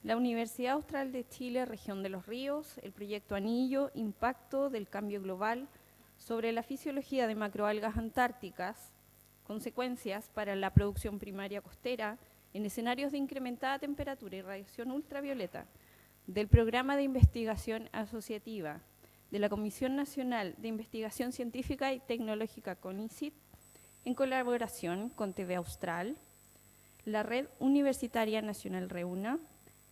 La Universidad Austral de Chile, Región de los Ríos, el proyecto Anillo, impacto del cambio global sobre la fisiología de macroalgas antárticas, consecuencias para la producción primaria costera en escenarios de incrementada temperatura y radiación ultravioleta, del Programa de Investigación Asociativa de la Comisión Nacional de Investigación Científica y Tecnológica CONICIT, en colaboración con TV Austral, la Red Universitaria Nacional REUNA,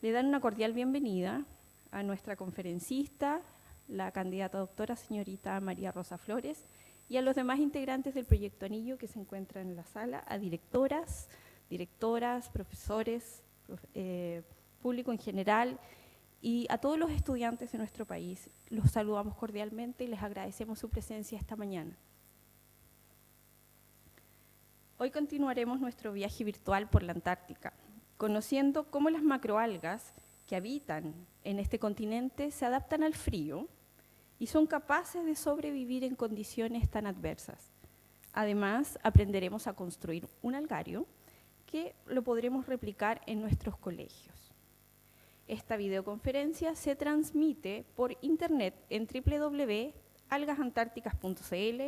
le dan una cordial bienvenida a nuestra conferencista, la candidata doctora señorita María Rosa Flores, y a los demás integrantes del Proyecto Anillo que se encuentran en la sala, a directoras, profesores, público en general, y a todos los estudiantes de nuestro país. Los saludamos cordialmente y les agradecemos su presencia esta mañana. Hoy continuaremos nuestro viaje virtual por la Antártica, conociendo cómo las macroalgas que habitan en este continente se adaptan al frío y son capaces de sobrevivir en condiciones tan adversas. Además, aprenderemos a construir un algario que lo podremos replicar en nuestros colegios. Esta videoconferencia se transmite por internet en www.algasantárticas.cl,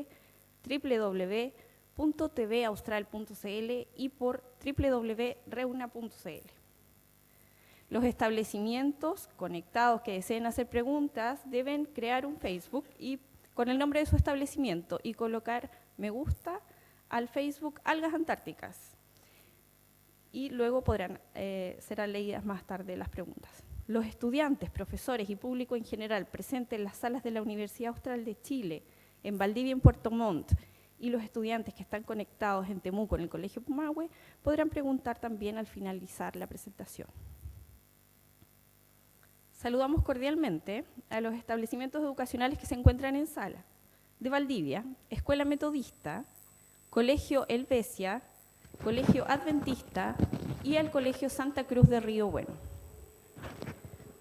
www.tvaustral.cl y por www.reuna.cl. Los establecimientos conectados que deseen hacer preguntas deben crear un Facebook y con el nombre de su establecimiento y colocar me gusta al Facebook Algas Antárticas. Y luego serán leídas más tarde las preguntas. Los estudiantes, profesores y público en general presentes en las salas de la Universidad Austral de Chile, en Valdivia y en Puerto Montt, y los estudiantes que están conectados en Temuco en el Colegio Pumahue, podrán preguntar también al finalizar la presentación. Saludamos cordialmente a los establecimientos educacionales que se encuentran en sala. De Valdivia, Escuela Metodista, Colegio Helvecia, Colegio Adventista y al Colegio Santa Cruz de Río Bueno.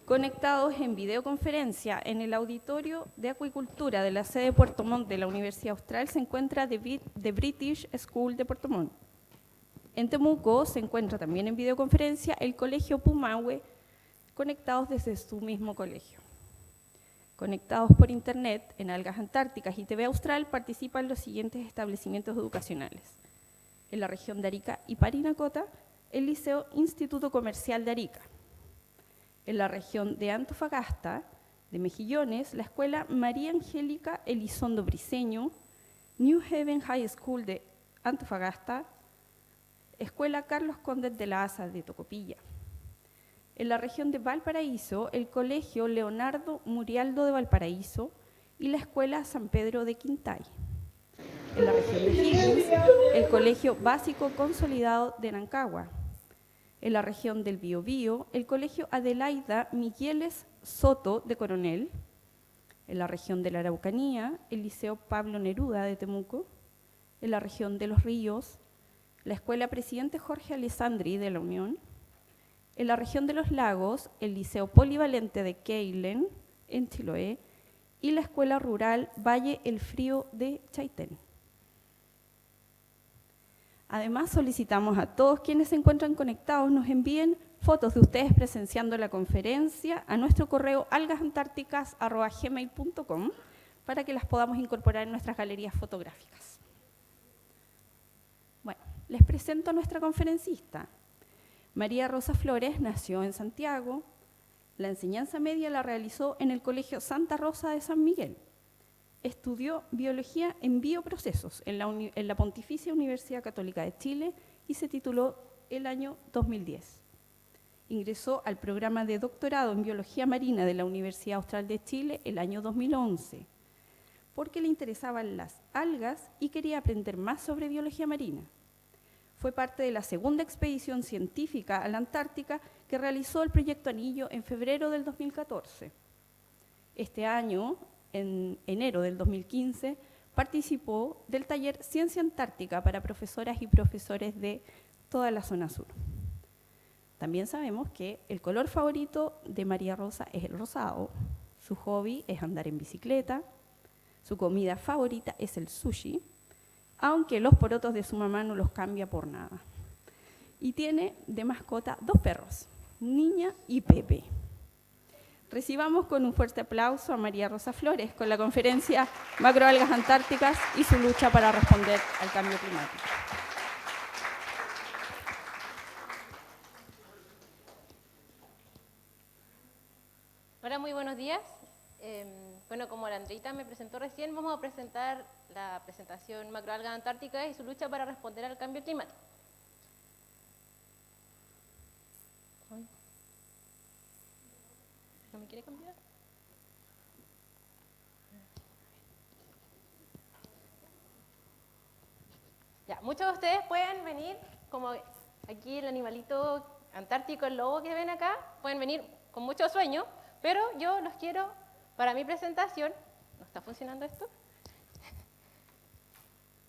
Conectados en videoconferencia en el auditorio de acuicultura de la sede de Puerto Montt de la Universidad Austral se encuentra The British School de Puerto Montt. En Temuco se encuentra también en videoconferencia el Colegio Pumahue, conectados desde su mismo colegio. Conectados por internet en Algas Antárticas y TV Austral participan los siguientes establecimientos educacionales. En la región de Arica y Parinacota, el Liceo Instituto Comercial de Arica. En la región de Antofagasta, de Mejillones, la Escuela María Angélica Elizondo Briceño, New Haven High School de Antofagasta, Escuela Carlos Condes de la Asa de Tocopilla. En la región de Valparaíso, el Colegio Leonardo Murialdo de Valparaíso y la Escuela San Pedro de Quintay. En la región de Higgins, el Colegio Básico Consolidado de Rancagua. En la región del Biobío, el Colegio Adelaida Migueles Soto de Coronel. En la región de la Araucanía, el Liceo Pablo Neruda de Temuco. En la región de Los Ríos, la Escuela Presidente Jorge Alessandri de la Unión. En la región de los Lagos, el Liceo Polivalente de Keilen, en Chiloé, y la Escuela Rural Valle El Frío de Chaitén. Además, solicitamos a todos quienes se encuentran conectados nos envíen fotos de ustedes presenciando la conferencia a nuestro correo algasantárticas@gmail.com para que las podamos incorporar en nuestras galerías fotográficas. Bueno, les presento a nuestra conferencista. María Rosa Flores nació en Santiago. La enseñanza media la realizó en el Colegio Santa Rosa de San Miguel. Estudió biología en bioprocesos en la Pontificia Universidad Católica de Chile y se tituló el año 2010. Ingresó al programa de doctorado en biología marina de la Universidad Austral de Chile el año 2011, porque le interesaban las algas y quería aprender más sobre biología marina. Fue parte de la segunda expedición científica a la Antártica que realizó el Proyecto Anillo en febrero del 2014. Este año, en enero del 2015, participó del taller Ciencia Antártica para profesoras y profesores de toda la zona sur. También sabemos que el color favorito de María Rosa es el rosado, su hobby es andar en bicicleta, su comida favorita es el sushi, aunque los porotos de su mamá no los cambia por nada. Y tiene de mascota 2 perros, Niña y Pepe. Recibamos con un fuerte aplauso a María Rosa Flores con la conferencia Macroalgas Antárticas y su lucha para responder al cambio climático. Hola, muy buenos días. Bueno, como la Andreita me presentó recién, vamos a presentar la presentación Macroalgas Antárticas y su lucha para responder al cambio climático. ¿No me quiere cambiar? Ya, muchos de ustedes pueden venir, como aquí el animalito antártico, el lobo que ven acá, pueden venir con mucho sueño, pero yo los quiero, para mi presentación, ¿no está funcionando esto?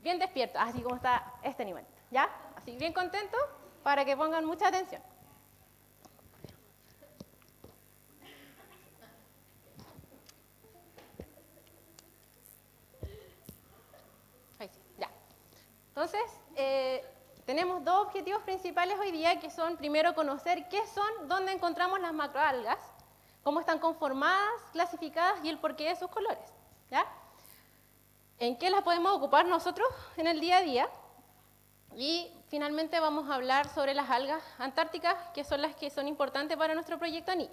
Bien despierto, así como está este animalito, ¿ya? Así bien contento, para que pongan mucha atención. Ahí sí, ya. Entonces, tenemos dos objetivos principales hoy día, que son, primero, conocer qué son, dónde encontramos las macroalgas, cómo están conformadas, clasificadas y el porqué de sus colores, ¿ya? En qué las podemos ocupar nosotros en el día a día. Y finalmente vamos a hablar sobre las algas antárticas, que son las que son importantes para nuestro proyecto ANIL.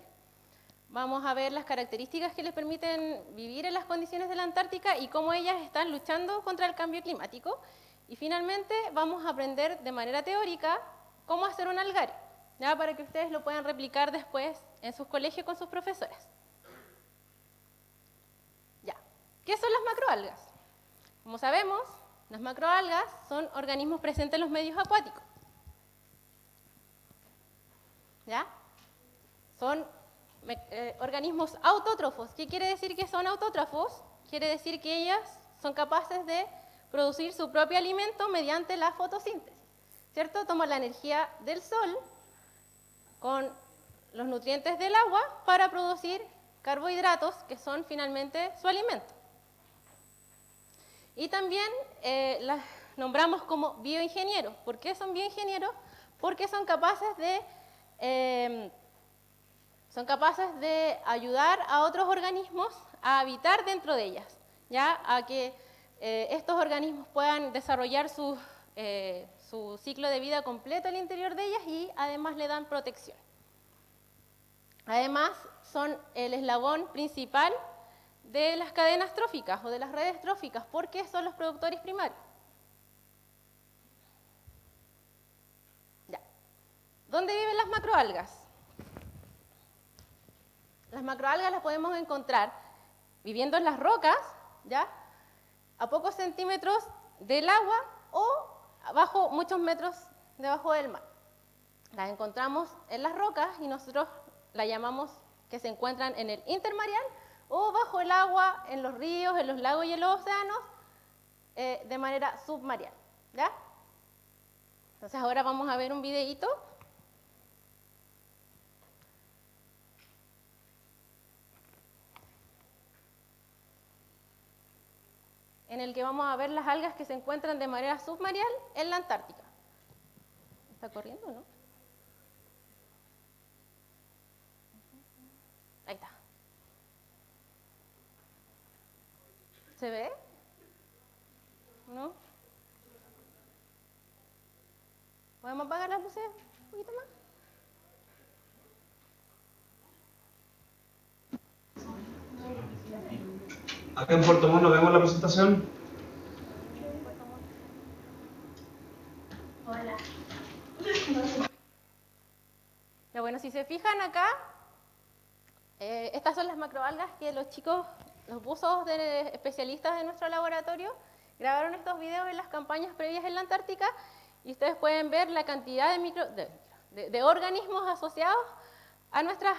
Vamos a ver las características que les permiten vivir en las condiciones de la Antártica y cómo ellas están luchando contra el cambio climático. Y finalmente vamos a aprender de manera teórica cómo hacer un algario, ¿ya? Para que ustedes lo puedan replicar después en sus colegios con sus profesoras. Ya. ¿Qué son las macroalgas? Como sabemos, las macroalgas son organismos presentes en los medios acuáticos, ¿ya? Son organismos autótrofos. ¿Qué quiere decir que son autótrofos? Quiere decir que ellas son capaces de producir su propio alimento mediante la fotosíntesis, ¿cierto? Toman la energía del sol con los nutrientes del agua para producir carbohidratos, que son finalmente su alimento. Y también las nombramos como bioingenieros. ¿Por qué son bioingenieros? Porque son capaces de ayudar a otros organismos a habitar dentro de ellas, ¿ya? A que estos organismos puedan desarrollar su ciclo de vida completo al interior de ellas y además le dan protección. Además, son el eslabón principal de las cadenas tróficas o de las redes tróficas, porque son los productores primarios. Ya. ¿Dónde viven las macroalgas? Las macroalgas las podemos encontrar viviendo en las rocas, ¿ya? A pocos centímetros del agua o abajo, muchos metros debajo del mar. Las encontramos en las rocas y nosotros las llamamos que se encuentran en el intermareal o bajo el agua, en los ríos, en los lagos y en los océanos, de manera submarina, ¿ya? Entonces ahora vamos a ver un videíto. En el que vamos a ver las algas que se encuentran de manera submarina en la Antártica. ¿Está corriendo o no? Ahí está. ¿Se ve? ¿No? ¿Podemos apagar las luces un poquito más? Acá en Puerto Montt, ¿no vemos la presentación? Hola. Ya, bueno, si se fijan acá, estas son las macroalgas que los chicos, los buzos especialistas de nuestro laboratorio, grabaron estos videos en las campañas previas en la Antártica y ustedes pueden ver la cantidad de organismos asociados a nuestras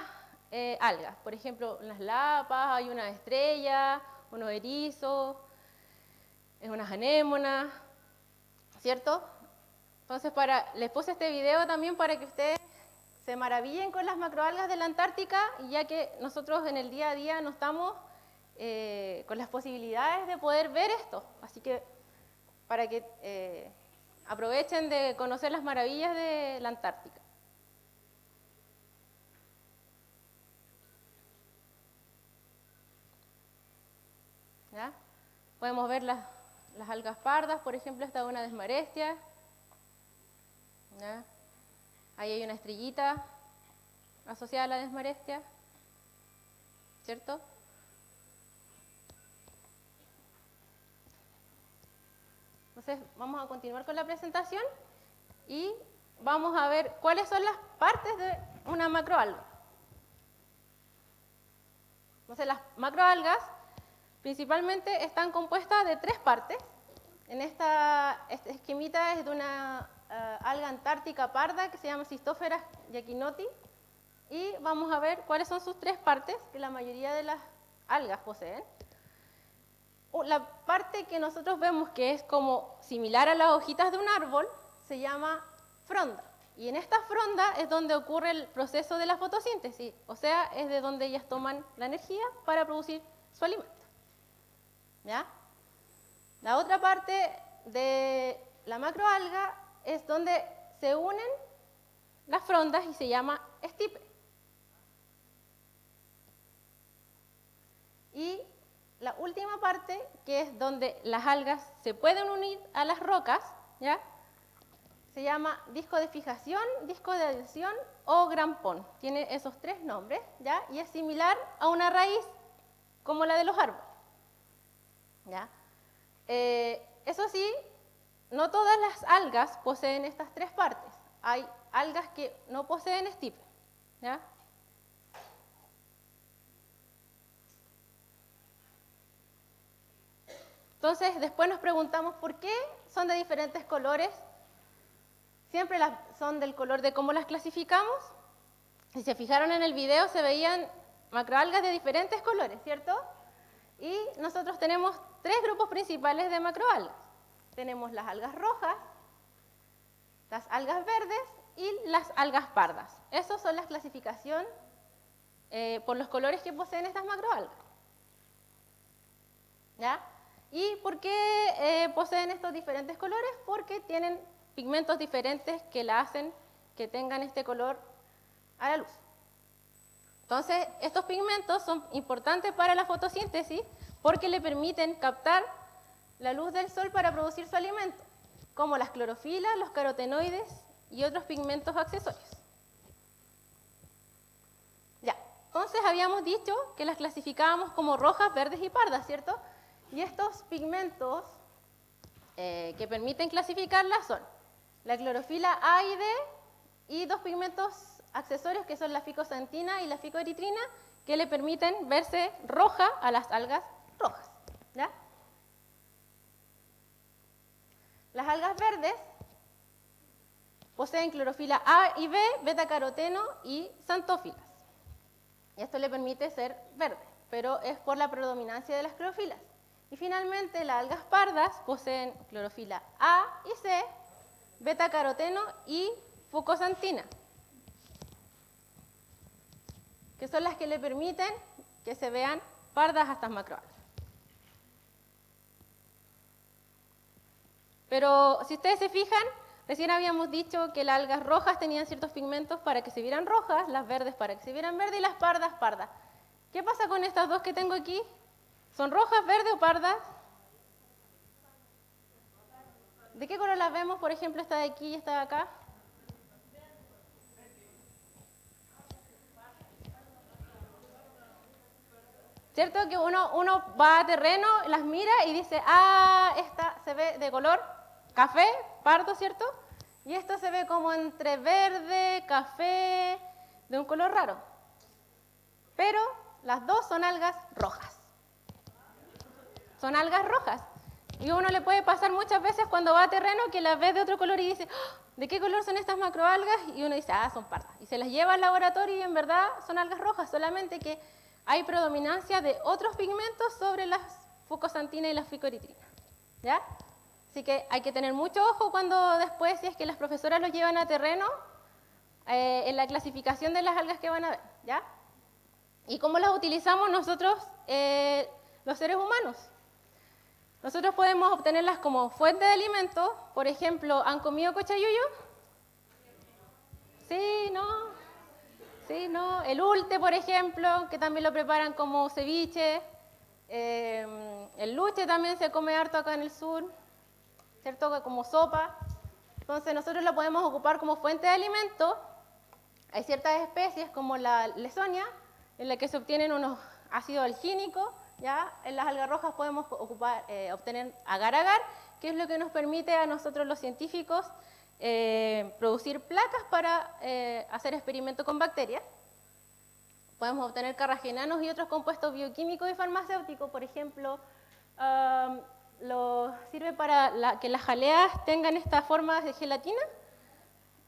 algas. Por ejemplo, en las lapas hay una estrella, unos erizos, unas anémonas, ¿cierto? Entonces, les puse este video también para que ustedes se maravillen con las macroalgas de la Antártica, ya que nosotros en el día a día no estamos con las posibilidades de poder ver esto. Así que para que aprovechen de conocer las maravillas de la Antártica. Podemos ver las algas pardas, por ejemplo, esta es una desmarestia. ¿Ya? Ahí hay una estrellita asociada a la desmarestia, ¿cierto? Entonces, vamos a continuar con la presentación y vamos a ver cuáles son las partes de una macroalga. Entonces, las macroalgas principalmente están compuestas de 3 partes. En este esquemita es de una alga antártica parda que se llama Cistófera yakinoti, y vamos a ver cuáles son sus 3 partes que la mayoría de las algas poseen. La parte que nosotros vemos que es como similar a las hojitas de un árbol se llama fronda, y en esta fronda es donde ocurre el proceso de la fotosíntesis, o sea, es de donde ellas toman la energía para producir su alimento. ¿Ya? La otra parte de la macroalga es donde se unen las frondas y se llama estipe. Y la última parte, que es donde las algas se pueden unir a las rocas, ¿ya? Se llama disco de fijación, disco de adhesión o grampón. Tiene esos 3 nombres, ¿ya? Y es similar a una raíz como la de los árboles. ¿Ya? Eso sí, no todas las algas poseen estas 3 partes. Hay algas que no poseen estipe. ¿Ya? Entonces, después nos preguntamos por qué son de diferentes colores. Siempre son del color de cómo las clasificamos. Si se fijaron en el video, se veían macroalgas de diferentes colores, ¿cierto? Y nosotros tenemos 3 grupos principales de macroalgas. Tenemos las algas rojas, las algas verdes y las algas pardas. Esas son las clasificaciones por los colores que poseen estas macroalgas. ¿Ya? ¿Y por qué poseen estos diferentes colores? Porque tienen pigmentos diferentes que la hacen que tengan este color a la luz. Entonces, estos pigmentos son importantes para la fotosíntesis porque le permiten captar la luz del sol para producir su alimento, como las clorofilas, los carotenoides y otros pigmentos accesorios. Ya, entonces habíamos dicho que las clasificábamos como rojas, verdes y pardas, ¿cierto? Y estos pigmentos que permiten clasificarlas son la clorofila A y D y 2 pigmentos accesorios que son la ficosantina y la ficoeritrina, que le permiten verse roja a las algas rojas. ¿Ya? Las algas verdes poseen clorofila A y B, betacaroteno y xantófilas. Y esto le permite ser verde, pero es por la predominancia de las clorofilas. Y finalmente, las algas pardas poseen clorofila A y C, betacaroteno y fucosantina, que son las que le permiten que se vean pardas a estas macroalgas. Pero si ustedes se fijan, recién habíamos dicho que las algas rojas tenían ciertos pigmentos para que se vieran rojas, las verdes para que se vieran verdes y las pardas, pardas. ¿Qué pasa con estas 2 que tengo aquí? ¿Son rojas, verdes o pardas? ¿De qué color las vemos? Por ejemplo, esta de aquí y esta de acá. ¿Cierto? Que uno va a terreno, las mira y dice, ah, esta se ve de color café, pardo, ¿cierto? Y esto se ve como entre verde, café, de un color raro. Pero las 2 son algas rojas. Son algas rojas. Y uno le puede pasar muchas veces cuando va a terreno que las ve de otro color y dice, ¡oh! ¿De qué color son estas macroalgas? Y uno dice, ah, son pardas. Y se las lleva al laboratorio y en verdad son algas rojas, solamente que hay predominancia de otros pigmentos sobre las fucosantina y las ficoeritrina. ¿Ya? Así que hay que tener mucho ojo cuando después, si es que las profesoras los llevan a terreno, en la clasificación de las algas que van a ver. ¿Ya? ¿Y cómo las utilizamos nosotros, los seres humanos? Nosotros podemos obtenerlas como fuente de alimento. Por ejemplo, ¿han comido cochayuyo? Sí, ¿no? Sí, ¿no? El ulte, por ejemplo, que también lo preparan como ceviche. El luche también se come harto acá en el sur, ¿cierto? Como sopa. Entonces nosotros lo podemos ocupar como fuente de alimento. Hay ciertas especies como la lesonia, en la que se obtienen unos ácidos algínicos, ¿ya? En las algas rojas podemos obtener agar-agar, que es lo que nos permite a nosotros los científicos producir placas para hacer experimentos con bacterias. Podemos obtener carraginanos y otros compuestos bioquímicos y farmacéuticos, por ejemplo, sirve para que las jaleas tengan esta forma de gelatina.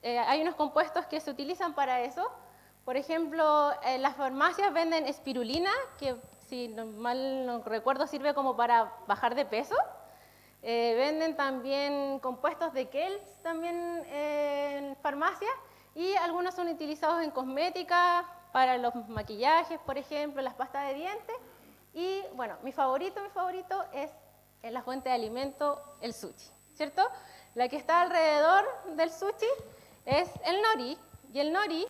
Hay unos compuestos que se utilizan para eso. Por ejemplo, en las farmacias venden espirulina, que si mal no recuerdo sirve como para bajar de peso. Venden también compuestos de Kells también en farmacias, y algunos son utilizados en cosmética, para los maquillajes, por ejemplo, las pastas de dientes. Y bueno, mi favorito es en la fuente de alimento, el sushi, ¿cierto? La que está alrededor del sushi es el nori, y el nori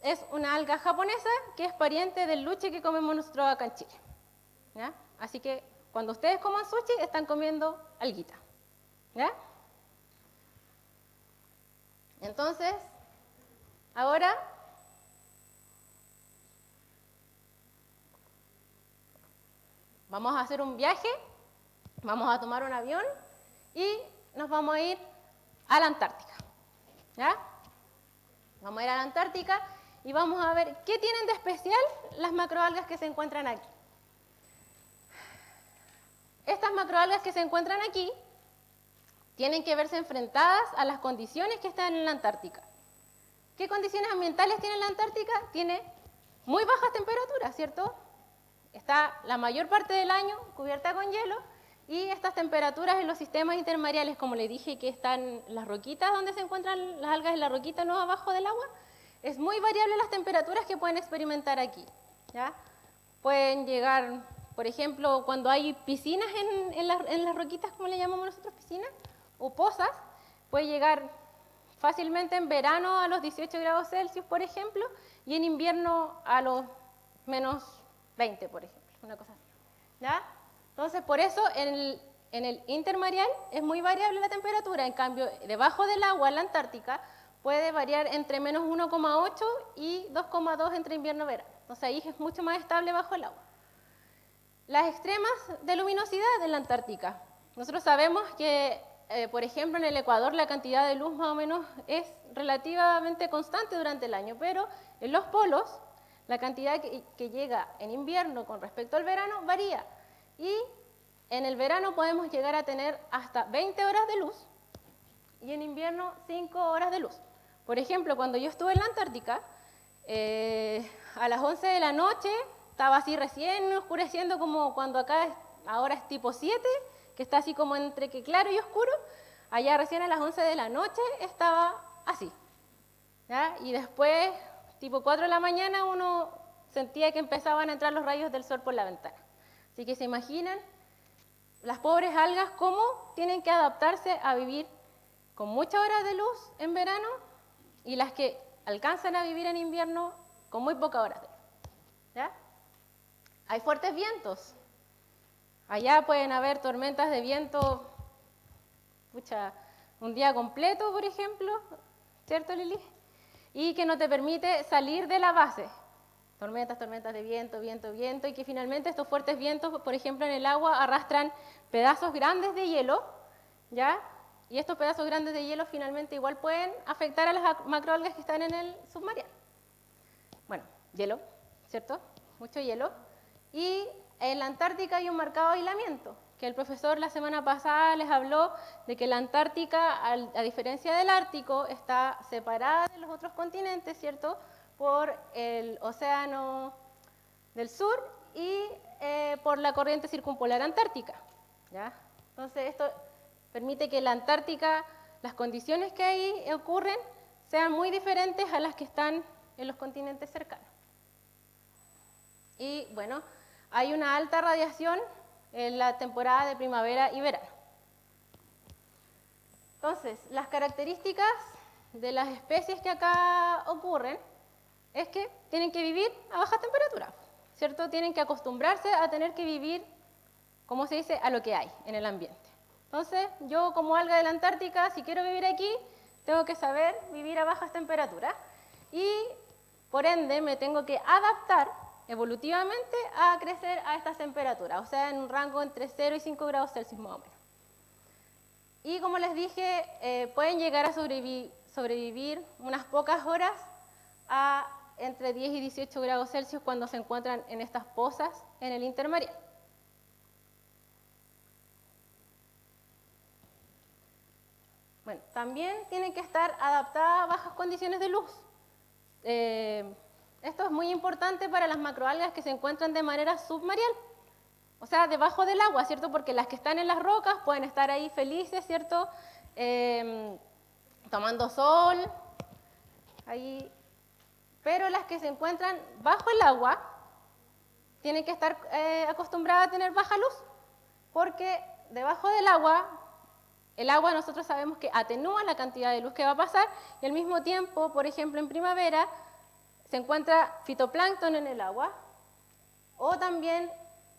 es una alga japonesa que es pariente del luche que comemos nosotros acá en Chile, ¿ya? Así que cuando ustedes coman sushi, están comiendo alguita, ¿ya? Entonces, ahora vamos a hacer un viaje, vamos a tomar un avión y nos vamos a ir a la Antártica, ¿ya? Vamos a ir a la Antártica y vamos a ver qué tienen de especial las macroalgas que se encuentran aquí. Estas macroalgas que se encuentran aquí tienen que verse enfrentadas a las condiciones que están en la Antártica. ¿Qué condiciones ambientales tiene la Antártica? Tiene muy bajas temperaturas, ¿cierto? Está la mayor parte del año cubierta con hielo, y estas temperaturas en los sistemas intermareales, como les dije, que están las roquitas donde se encuentran las algas en la roquita, no abajo del agua, es muy variable las temperaturas que pueden experimentar aquí, ¿ya? Pueden llegar, por ejemplo, cuando hay piscinas en las roquitas, como le llamamos nosotros, piscinas, o pozas, puede llegar fácilmente en verano a los 18 grados Celsius, por ejemplo, y en invierno a los menos 20, por ejemplo, una cosa así, ¿ya? Entonces, por eso en el intermareal es muy variable la temperatura. En cambio, debajo del agua, en la Antártica, puede variar entre menos 1,8 y 2,2 entre invierno y verano. Entonces, ahí es mucho más estable bajo el agua. Las extremas de luminosidad en la Antártica. Nosotros sabemos que, por ejemplo, en el Ecuador la cantidad de luz más o menos es relativamente constante durante el año, pero en los polos la cantidad que llega en invierno con respecto al verano varía. Y en el verano podemos llegar a tener hasta 20 horas de luz y en invierno 5 horas de luz. Por ejemplo, cuando yo estuve en la Antártica, a las 11 de la noche estaba así recién oscureciendo, como cuando acá ahora es tipo 7, que está así como entre que claro y oscuro. Allá recién a las 11 de la noche estaba así, ¿ya? Y después, tipo 4 de la mañana, uno sentía que empezaban a entrar los rayos del sol por la ventana. Así que se imaginan las pobres algas cómo tienen que adaptarse a vivir con muchas horas de luz en verano, y las que alcanzan a vivir en invierno con muy pocas horas de luz, ¿ya? Hay fuertes vientos. Allá pueden haber tormentas de viento, un día completo, por ejemplo, ¿cierto, Lili? Y que no te permite salir de la base. Tormentas de viento, y que finalmente estos fuertes vientos, por ejemplo, en el agua arrastran pedazos grandes de hielo, ¿ya? Y estos pedazos grandes de hielo finalmente igual pueden afectar a las macroalgas que están en el submarino. Bueno, hielo, ¿cierto? Mucho hielo. Y en la Antártica hay un marcado aislamiento, que el profesor la semana pasada les habló de que la Antártica, a diferencia del Ártico, está separada de los otros continentes, ¿cierto?, por el océano del sur y por la corriente circumpolar antártica, ¿ya? Entonces esto permite que la Antártica, las condiciones que ahí ocurren, sean muy diferentes a las que están en los continentes cercanos. Y bueno, hay una alta radiación en la temporada de primavera y verano. Entonces, las características de las especies que acá ocurren es que tienen que vivir a baja temperatura, ¿cierto? Tienen que acostumbrarse a tener que vivir ¿cómo se dice? A lo que hay en el ambiente. Entonces, yo como alga de la Antártica, si quiero vivir aquí, tengo que saber vivir a bajas temperaturas y, por ende, me tengo que adaptar evolutivamente a crecer a estas temperaturas, o sea, en un rango entre 0 y 5 grados Celsius más o menos. Y como les dije, pueden llegar a sobrevivir unas pocas horas a entre 10 y 18 grados Celsius cuando se encuentran en estas pozas en el intermareal. Bueno, también tienen que estar adaptadas a bajas condiciones de luz. Esto es muy importante para las macroalgas que se encuentran de manera submareal, o sea, debajo del agua, ¿cierto? Porque las que están en las rocas pueden estar ahí felices, ¿cierto? Tomando sol, ahí. Pero las que se encuentran bajo el agua tienen que estar acostumbradas a tener baja luz, porque debajo del agua, el agua nosotros sabemos que atenúa la cantidad de luz que va a pasar y al mismo tiempo, por ejemplo, en primavera se encuentra fitoplancton en el agua o también,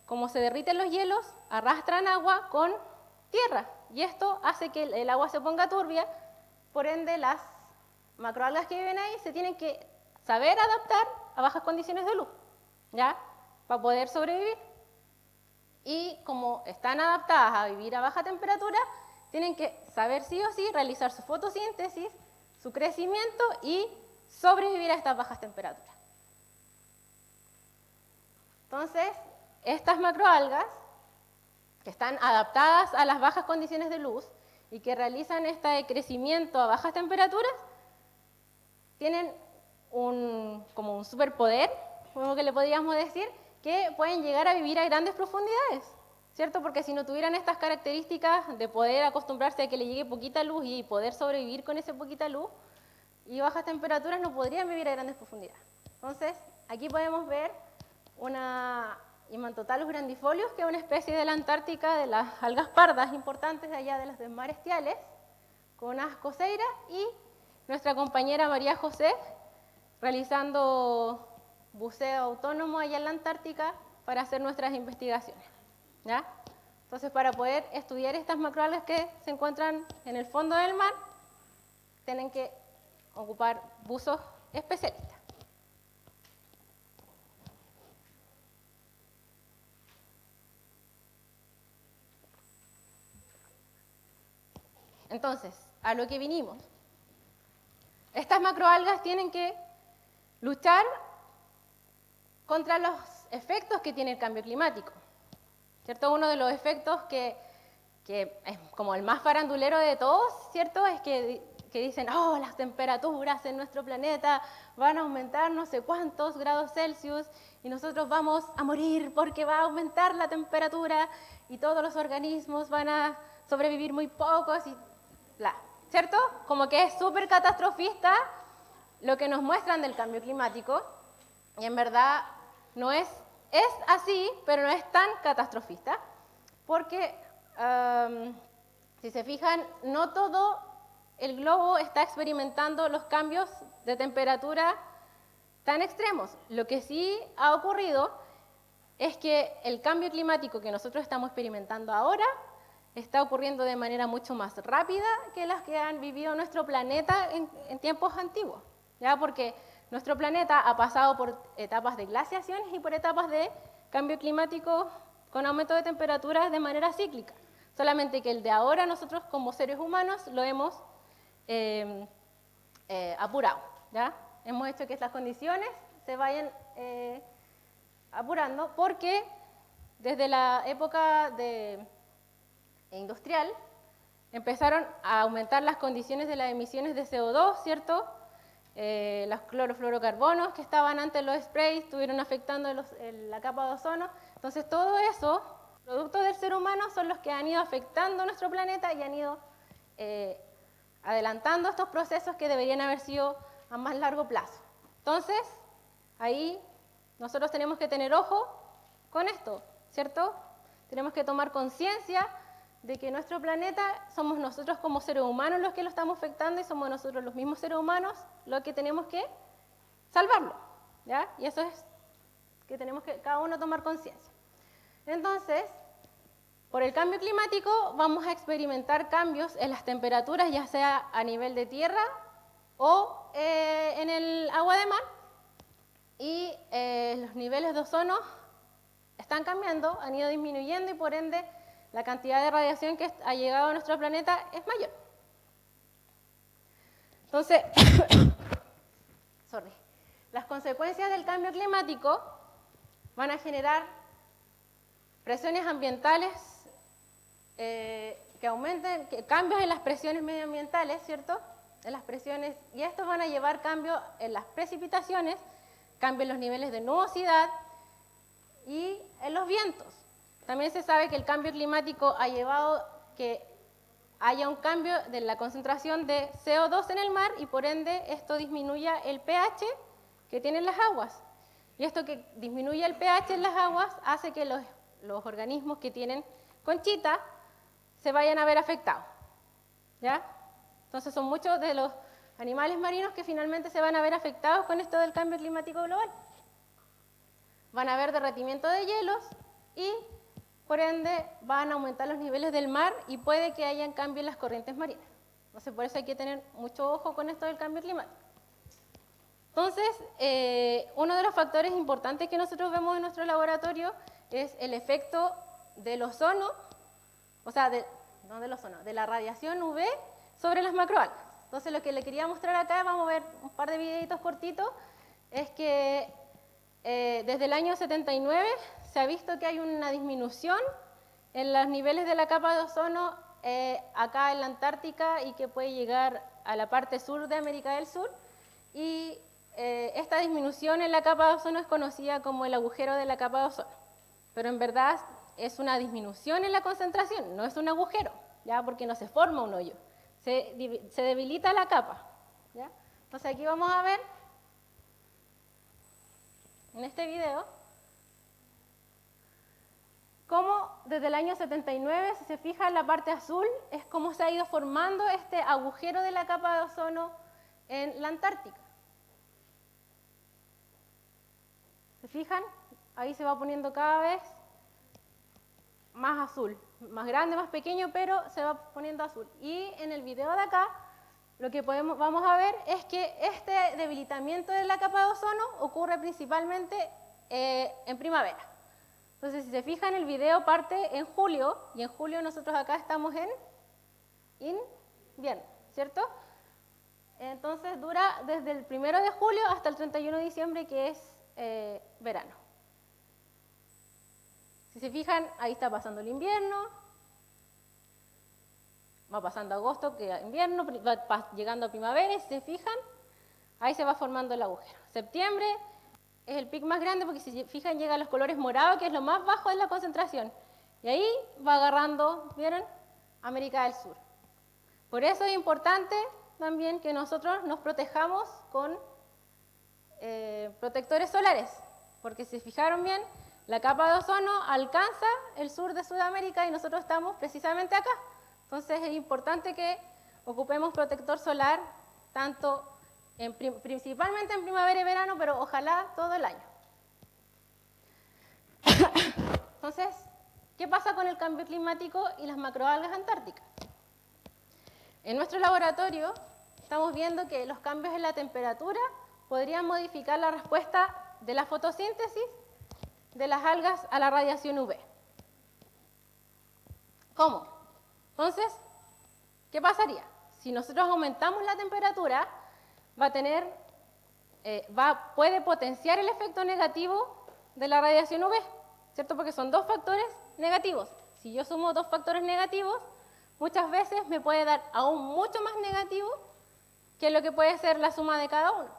como se derriten los hielos, arrastran agua con tierra y esto hace que el agua se ponga turbia, por ende las macroalgas que viven ahí se tienen que saber adaptar a bajas condiciones de luz, ¿ya? Para poder sobrevivir. Y como están adaptadas a vivir a baja temperatura, tienen que saber sí o sí realizar su fotosíntesis, su crecimiento y sobrevivir a estas bajas temperaturas. Entonces, estas macroalgas, que están adaptadas a las bajas condiciones de luz y que realizan este crecimiento a bajas temperaturas, tienen como un superpoder, como que le podríamos decir, que pueden llegar a vivir a grandes profundidades, ¿cierto? Porque si no tuvieran estas características de poder acostumbrarse a que le llegue poquita luz y poder sobrevivir con esa poquita luz y bajas temperaturas, no podrían vivir a grandes profundidades. Entonces, aquí podemos ver una Himanthotalus grandifolius, que es una especie de la Antártica, de las algas pardas importantes de allá de los marestiales, con unas coseiras, y nuestra compañera María José, realizando buceo autónomo allá en la Antártica para hacer nuestras investigaciones, ¿ya? Entonces, para poder estudiar estas macroalgas que se encuentran en el fondo del mar, tienen que ocupar buzos especialistas. Entonces, a lo que vinimos. Estas macroalgas tienen que luchar contra los efectos que tiene el cambio climático, ¿cierto? Uno de los efectos que es como el más farandulero de todos, ¿cierto? Es que dicen, oh, las temperaturas en nuestro planeta van a aumentar no sé cuántos grados Celsius y nosotros vamos a morir porque va a aumentar la temperatura y todos los organismos van a sobrevivir muy pocos y bla, ¿cierto? Como que es súper catastrofista lo que nos muestran del cambio climático y en verdad no es así, pero no es tan catastrofista porque si se fijan, no todo el globo está experimentando los cambios de temperatura tan extremos. Lo que sí ha ocurrido es que el cambio climático que nosotros estamos experimentando ahora está ocurriendo de manera mucho más rápida que las que han vivido nuestro planeta en tiempos antiguos, ¿ya? Porque nuestro planeta ha pasado por etapas de glaciaciones y por etapas de cambio climático con aumento de temperaturas de manera cíclica. Solamente que el de ahora nosotros como seres humanos lo hemos apurado, ¿ya? Hemos hecho que estas condiciones se vayan apurando porque desde la época industrial empezaron a aumentar las condiciones de las emisiones de CO2, ¿cierto? Los clorofluorocarbonos que estaban antes en los sprays estuvieron afectando la capa de ozono. Entonces todo eso, productos del ser humano, son los que han ido afectando nuestro planeta y han ido adelantando estos procesos que deberían haber sido a más largo plazo. Entonces, ahí nosotros tenemos que tener ojo con esto, ¿cierto? Tenemos que tomar conciencia de que nuestro planeta somos nosotros como seres humanos los que lo estamos afectando y somos nosotros los mismos seres humanos los que tenemos que salvarlo, ¿ya? Y eso es que tenemos que cada uno tomar conciencia. Entonces, Por el cambio climático vamos a experimentar cambios en las temperaturas, ya sea a nivel de tierra o en el agua de mar, y los niveles de ozono están cambiando, han ido disminuyendo y por ende la cantidad de radiación que ha llegado a nuestro planeta es mayor. Entonces, las consecuencias del cambio climático van a generar presiones ambientales que aumenten, cambios en las presiones medioambientales, ¿cierto? En las presiones, y estos van a llevar cambios en las precipitaciones, cambios en los niveles de nubosidad y en los vientos. También se sabe que el cambio climático ha llevado que haya un cambio de la concentración de CO2 en el mar y por ende esto disminuya el pH que tienen las aguas. Y esto que disminuye el pH en las aguas hace que los organismos que tienen conchita se vayan a ver afectados. ¿Ya? Entonces son muchos de los animales marinos que finalmente se van a ver afectados con esto del cambio climático global. Van a haber derretimiento de hielos y por ende van a aumentar los niveles del mar y puede que hayan cambio en las corrientes marinas. Entonces por eso hay que tener mucho ojo con esto del cambio climático. Entonces, uno de los factores importantes que nosotros vemos en nuestro laboratorio es el efecto del ozono, o sea, no del ozono, de la radiación UV sobre las macroalgas. Entonces, lo que le quería mostrar acá, vamos a ver un par de videitos cortitos, es que desde el año 79 se ha visto que hay una disminución en los niveles de la capa de ozono acá en la Antártica y que puede llegar a la parte sur de América del Sur. Y esta disminución en la capa de ozono es conocida como el agujero de la capa de ozono. Pero en verdad es una disminución en la concentración, no es un agujero, ¿ya? Porque no se forma un hoyo, se debilita la capa. ¿Ya? Entonces aquí vamos a ver, en este video, cómo desde el año 79, si se fija en la parte azul, es cómo se ha ido formando este agujero de la capa de ozono en la Antártica. ¿Se fijan? Ahí se va poniendo cada vez más azul, más grande, más pequeño, pero se va poniendo azul. Y en el video de acá, lo que vamos a ver es que este debilitamiento de la capa de ozono ocurre principalmente en primavera. Entonces, si se fijan, el video parte en julio, y en julio nosotros acá estamos en invierno, ¿cierto? Entonces dura desde el 1 de julio hasta el 31 de diciembre, que es verano. Si se fijan, ahí está pasando el invierno, va pasando agosto, que es invierno, va llegando a primavera, y si se fijan, ahí se va formando el agujero. Septiembre es el pic más grande porque si se fijan llega a los colores morados, que es lo más bajo de la concentración. Y ahí va agarrando, ¿vieron? América del Sur. Por eso es importante también que nosotros nos protejamos con protectores solares, porque si se fijaron bien, la capa de ozono alcanza el sur de Sudamérica y nosotros estamos precisamente acá. Entonces es importante que ocupemos protector solar tanto principalmente en primavera y verano, pero ojalá todo el año. Entonces, ¿qué pasa con el cambio climático y las macroalgas antárticas? En nuestro laboratorio estamos viendo que los cambios en la temperatura podrían modificar la respuesta de la fotosíntesis de las algas a la radiación UV. ¿Cómo? Entonces, ¿qué pasaría? Si nosotros aumentamos la temperatura, puede potenciar el efecto negativo de la radiación UV, ¿cierto? Porque son dos factores negativos. Si yo sumo dos factores negativos, muchas veces me puede dar aún mucho más negativo que lo que puede ser la suma de cada uno.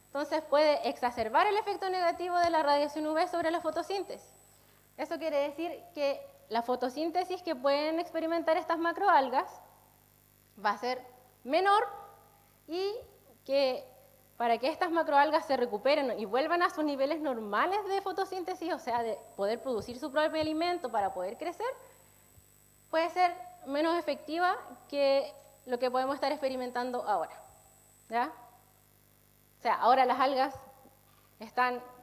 Entonces puede exacerbar el efecto negativo de la radiación UV sobre la fotosíntesis. Eso quiere decir que la fotosíntesis que pueden experimentar estas macroalgas va a ser menor y que para que estas macroalgas se recuperen y vuelvan a sus niveles normales de fotosíntesis, o sea, de poder producir su propio alimento para poder crecer, puede ser menos efectiva que lo que podemos estar experimentando ahora. ¿Ya? O sea, ahora las algas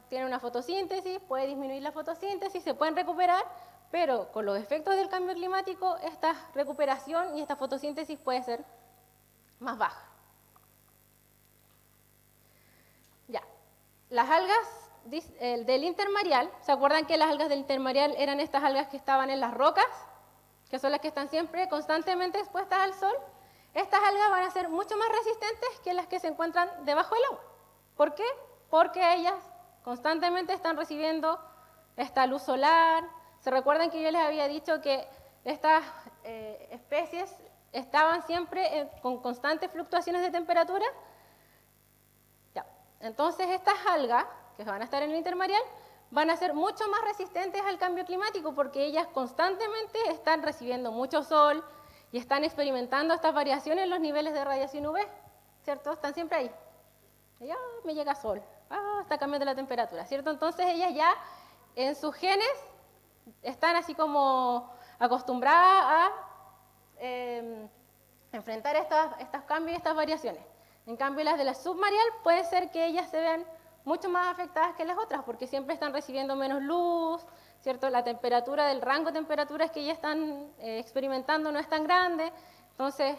tienen una fotosíntesis, puede disminuir la fotosíntesis, se pueden recuperar, pero con los efectos del cambio climático, esta recuperación y esta fotosíntesis puede ser más baja. Ya, las algas del intermareal, ¿se acuerdan que las algas del intermareal eran estas algas que estaban en las rocas? Que son las que están siempre constantemente expuestas al sol. Estas algas van a ser mucho más resistentes que las que se encuentran debajo del agua. ¿Por qué? Porque ellas constantemente están recibiendo esta luz solar. ¿Se recuerdan que yo les había dicho que estas especies estaban siempre con constantes fluctuaciones de temperatura? Ya. Entonces estas algas, que van a estar en el intermareal, van a ser mucho más resistentes al cambio climático porque ellas constantemente están recibiendo mucho sol y están experimentando estas variaciones en los niveles de radiación UV, ¿cierto? Están siempre ahí. Y, me llega sol, está cambiando la temperatura, ¿cierto? Entonces ellas ya en sus genes están así como acostumbradas a enfrentar estos cambios y estas variaciones. En cambio, las de la submareal puede ser que ellas se vean mucho más afectadas que las otras, porque siempre están recibiendo menos luz, ¿cierto? La temperatura del rango de temperaturas que ya están experimentando no es tan grande. Entonces,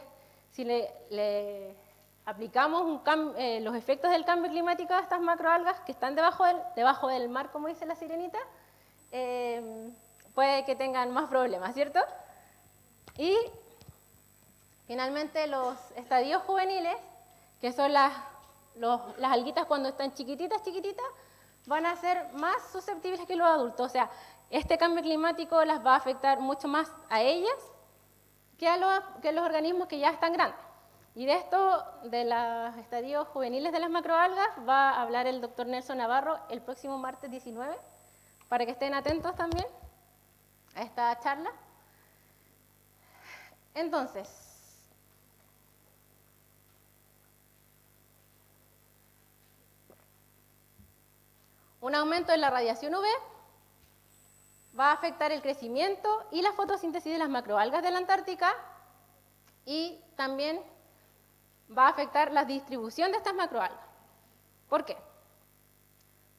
si le aplicamos los efectos del cambio climático a estas macroalgas que están debajo del mar, como dice la sirenita, puede que tengan más problemas, ¿cierto? Y finalmente los estadios juveniles, que son las alguitas cuando están chiquititas, van a ser más susceptibles que los adultos. O sea, este cambio climático las va a afectar mucho más a ellas que a los organismos que ya están grandes. Y de esto, de los estadios juveniles de las macroalgas, va a hablar el doctor Nelson Navarro el próximo martes 19, para que estén atentos también a esta charla. Entonces, un aumento en la radiación UV va a afectar el crecimiento y la fotosíntesis de las macroalgas de la Antártica y también va a afectar la distribución de estas macroalgas. ¿Por qué?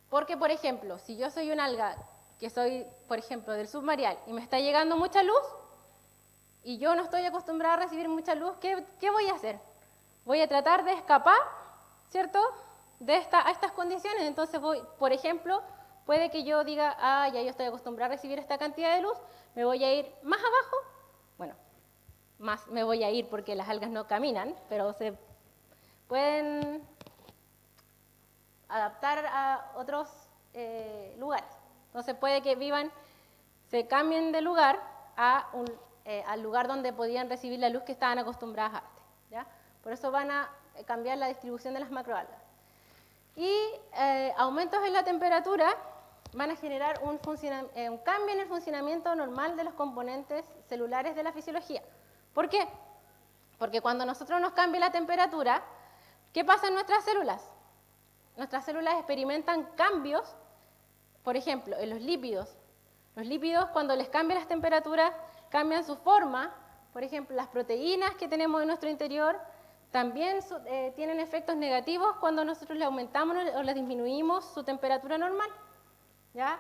Porque, por ejemplo, si yo soy una alga que soy, por ejemplo, del submareal y me está llegando mucha luz y yo no estoy acostumbrada a recibir mucha luz, ¿qué voy a hacer? Voy a tratar de escapar, ¿cierto?, a estas condiciones. Entonces, por ejemplo, puede que yo diga, ya yo estoy acostumbrada a recibir esta cantidad de luz, me voy a ir más abajo. Bueno, más me voy a ir porque las algas no caminan, pero se pueden adaptar a otros lugares. Entonces puede que se cambien de lugar al lugar donde podían recibir la luz que estaban acostumbradas antes, ¿ya? Por eso van a cambiar la distribución de las macroalgas. Y aumentos en la temperatura van a generar un cambio en el funcionamiento normal de los componentes celulares de la fisiología. ¿Por qué? Porque cuando nosotros nos cambia la temperatura, ¿qué pasa en nuestras células? Nuestras células experimentan cambios, por ejemplo, en los lípidos. Los lípidos, cuando les cambian las temperaturas, cambian su forma. Por ejemplo, las proteínas que tenemos en nuestro interior también tienen efectos negativos cuando nosotros le aumentamos o le disminuimos su temperatura normal, ¿ya?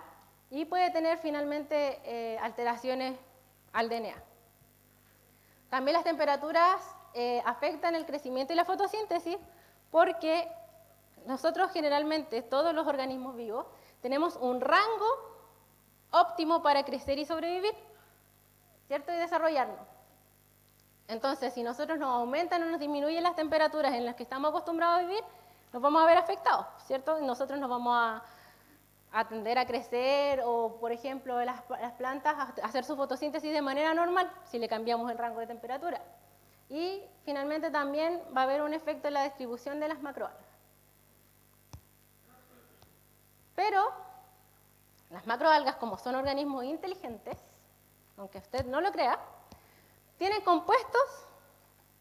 Y puede tener finalmente alteraciones al DNA. También las temperaturas afectan el crecimiento y la fotosíntesis porque nosotros generalmente, todos los organismos vivos, tenemos un rango óptimo para crecer y sobrevivir, ¿cierto? Y desarrollarnos. Entonces, si nosotros nos aumentan o nos disminuyen las temperaturas en las que estamos acostumbrados a vivir, nos vamos a ver afectados, ¿cierto? Nosotros nos vamos a tender a crecer o, por ejemplo, las plantas a hacer su fotosíntesis de manera normal si le cambiamos el rango de temperatura. Y finalmente también va a haber un efecto en la distribución de las macroalgas. Pero las macroalgas, como son organismos inteligentes, aunque usted no lo crea, tienen compuestos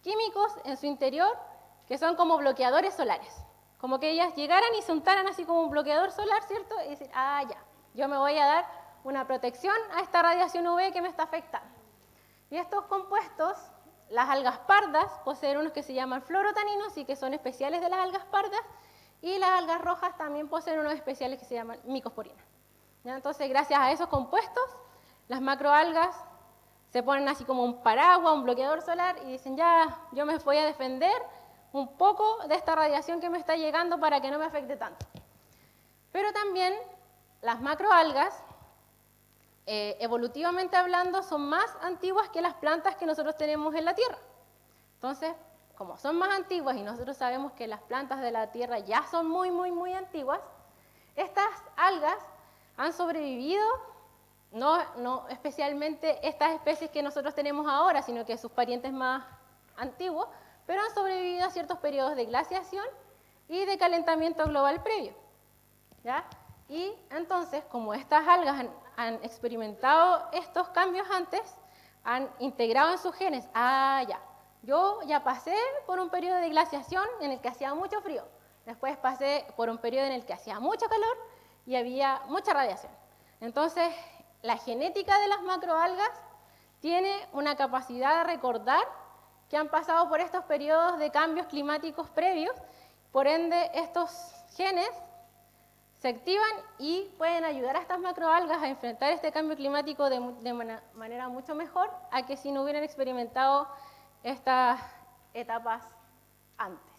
químicos en su interior que son como bloqueadores solares. Como que ellas llegaran y se untaran así como un bloqueador solar, ¿cierto? Y decir, ya, yo me voy a dar una protección a esta radiación UV que me está afectando. Y estos compuestos, las algas pardas, poseen unos que se llaman fluorotaninos y que son especiales de las algas pardas, y las algas rojas también poseen unos especiales que se llaman micosporinas. ¿Ya? Entonces, gracias a esos compuestos, las macroalgas se ponen así como un paraguas, un bloqueador solar y dicen, ya, yo me voy a defender un poco de esta radiación que me está llegando para que no me afecte tanto. Pero también las macroalgas, evolutivamente hablando, son más antiguas que las plantas que nosotros tenemos en la Tierra. Entonces, como son más antiguas y nosotros sabemos que las plantas de la Tierra ya son muy, muy, muy antiguas, estas algas han sobrevivido, no especialmente estas especies que nosotros tenemos ahora, sino que sus parientes más antiguos, pero han sobrevivido a ciertos periodos de glaciación y de calentamiento global previo, ¿ya? Y entonces, como estas algas han experimentado estos cambios antes, han integrado en sus genes, yo ya pasé por un periodo de glaciación en el que hacía mucho frío, después pasé por un periodo en el que hacía mucho calor y había mucha radiación. Entonces, la genética de las macroalgas tiene una capacidad de recordar que han pasado por estos periodos de cambios climáticos previos, por ende estos genes se activan y pueden ayudar a estas macroalgas a enfrentar este cambio climático de manera mucho mejor a que si no hubieran experimentado estas etapas antes.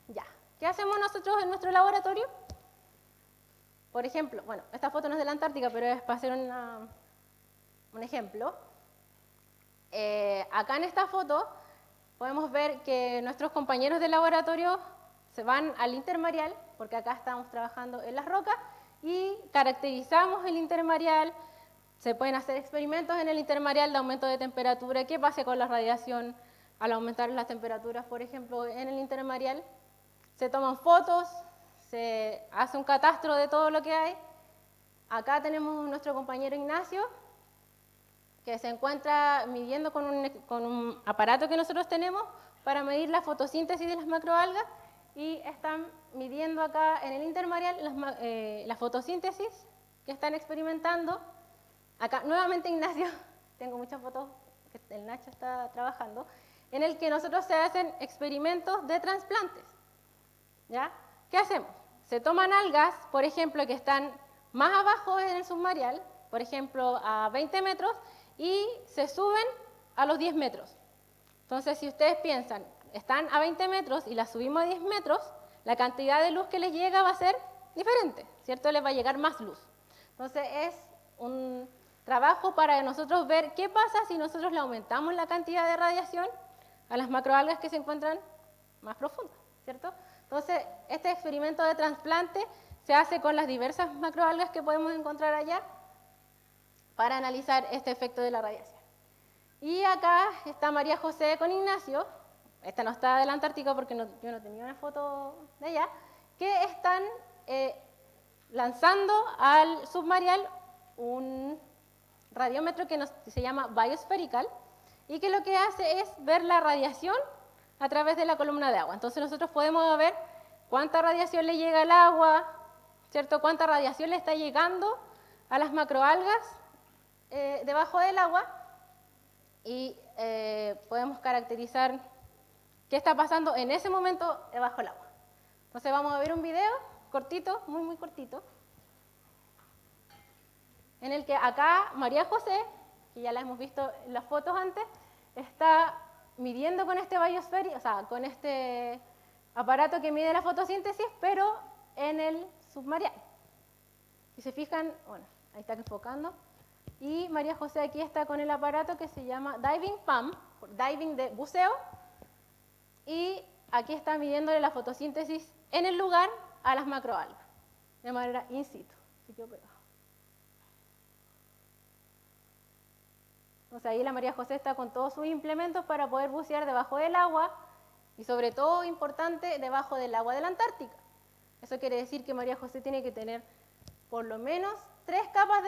Ya, ¿qué hacemos nosotros en nuestro laboratorio? Por ejemplo, bueno, esta foto no es de la Antártica, pero es para hacer un ejemplo. Acá en esta foto podemos ver que nuestros compañeros de laboratorio se van al intermareal, porque acá estamos trabajando en las rocas, y caracterizamos el intermareal. Se pueden hacer experimentos en el intermareal de aumento de temperatura, qué pasa con la radiación al aumentar las temperaturas, por ejemplo, en el intermareal. Se toman fotos, se hace un catastro de todo lo que hay. Acá tenemos nuestro compañero Ignacio, que se encuentra midiendo con un aparato que nosotros tenemos para medir la fotosíntesis de las macroalgas, y están midiendo acá en el intermareal la fotosíntesis que están experimentando. Acá nuevamente Ignacio, tengo muchas fotos que el Nacho está trabajando, en el que nosotros se hacen experimentos de trasplantes, ¿ya? ¿Qué hacemos? Se toman algas, por ejemplo, que están más abajo en el submareal, por ejemplo, a 20 metros, y se suben a los 10 metros. Entonces, si ustedes piensan, están a 20 metros y las subimos a 10 metros, la cantidad de luz que les llega va a ser diferente, ¿cierto? Les va a llegar más luz. Entonces, es un trabajo para nosotros ver qué pasa si nosotros le aumentamos la cantidad de radiación a las macroalgas que se encuentran más profundas, ¿cierto? Entonces, este experimento de trasplante se hace con las diversas macroalgas que podemos encontrar allá para analizar este efecto de la radiación. Y acá está María José con Ignacio, esta no está de la Antártica porque yo no tenía una foto de allá, que están lanzando al submareal un radiómetro que se llama Biospherical, y que lo que hace es ver la radiación a través de la columna de agua. Entonces nosotros podemos ver cuánta radiación le llega al agua, ¿cierto? Cuánta radiación le está llegando a las macroalgas debajo del agua, y podemos caracterizar qué está pasando en ese momento debajo del agua. Entonces vamos a ver un video cortito, muy, muy cortito, en el que acá María José, que ya la hemos visto en las fotos antes, está midiendo con este Biospherical, o sea, con este aparato que mide la fotosíntesis, pero en el submareal. Si se fijan, bueno, ahí está enfocando. Y María José aquí está con el aparato que se llama Diving Pump, diving de buceo, y aquí está midiéndole la fotosíntesis en el lugar a las macroalgas, de manera in situ. Entonces ahí la María José está con todos sus implementos para poder bucear debajo del agua, y sobre todo, importante, debajo del agua de la Antártica. Eso quiere decir que María José tiene que tener por lo menos 3 capas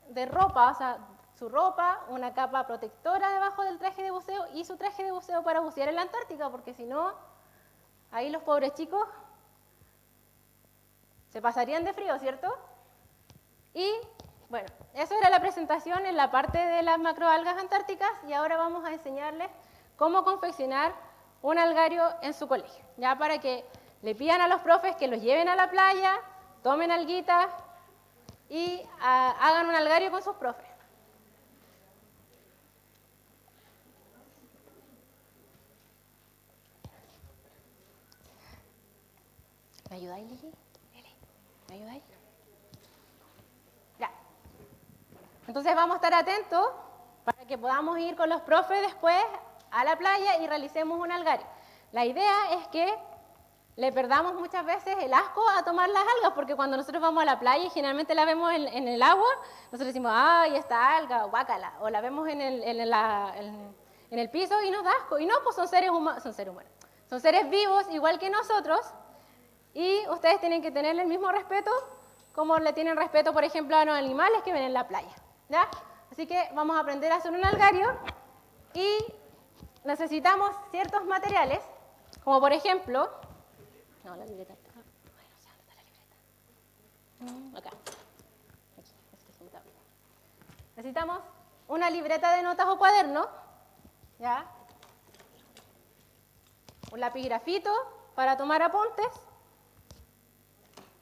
de ropa, o sea, su ropa, una capa protectora debajo del traje de buceo y su traje de buceo para bucear en la Antártica, porque si no, ahí los pobres chicos se pasarían de frío, ¿cierto? Y bueno, eso era la presentación en la parte de las macroalgas antárticas, y ahora vamos a enseñarles cómo confeccionar un algario en su colegio, ya para que le pidan a los profes que los lleven a la playa, tomen alguita y hagan un algario con sus profes. ¿Me ayudáis, Lili? ¿Me ayudáis? Ya. Entonces vamos a estar atentos para que podamos ir con los profes después a la playa y realicemos un algario. La idea es que le perdamos muchas veces el asco a tomar las algas, porque cuando nosotros vamos a la playa y generalmente la vemos en el agua, nosotros decimos, ¡ay, esta alga, guácala! O la vemos en el piso y nos da asco. Y no, pues son seres humanos, son seres vivos igual que nosotros, y ustedes tienen que tenerle el mismo respeto como le tienen respeto, por ejemplo, a los animales que ven en la playa, ¿ya? Así que vamos a aprender a hacer un algario y necesitamos ciertos materiales, como por ejemplo... No, la libreta está... Ay, no sé dónde está la libreta. Acá. Aquí, es que se me está abriendo. Necesitamos una libreta de notas o cuaderno, ¿ya? Un lápiz grafito para tomar apuntes.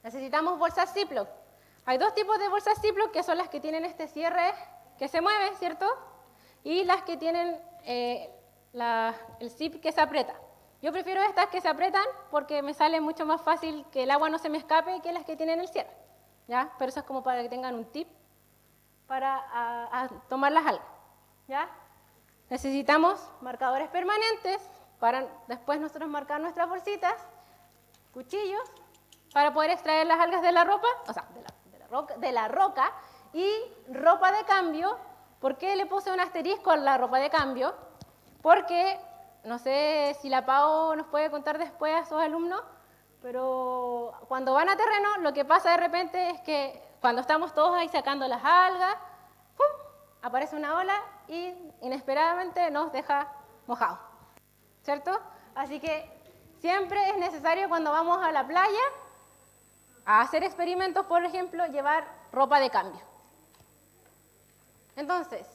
Necesitamos bolsas Ziploc. Hay dos tipos de bolsas Ziploc, que son las que tienen este cierre que se mueve, ¿cierto? Y las que tienen el zip que se aprieta. Yo prefiero estas que se aprietan porque me sale mucho más fácil que el agua no se me escape que las que tienen el cierre, ¿ya? Pero eso es como para que tengan un tip para tomar las algas, ¿ya? Necesitamos marcadores permanentes para después nosotros marcar nuestras bolsitas, cuchillos, para poder extraer las algas de la ropa, o sea, de la roca, y ropa de cambio. ¿Por qué le puse un asterisco a la ropa de cambio? Porque, no sé si la Pau nos puede contar después a sus alumnos, pero cuando van a terreno, lo que pasa de repente es que cuando estamos todos ahí sacando las algas, ¡pum!, aparece una ola y inesperadamente nos deja mojados, ¿cierto? Así que siempre es necesario cuando vamos a la playa a hacer experimentos, por ejemplo, llevar ropa de cambio. Entonces,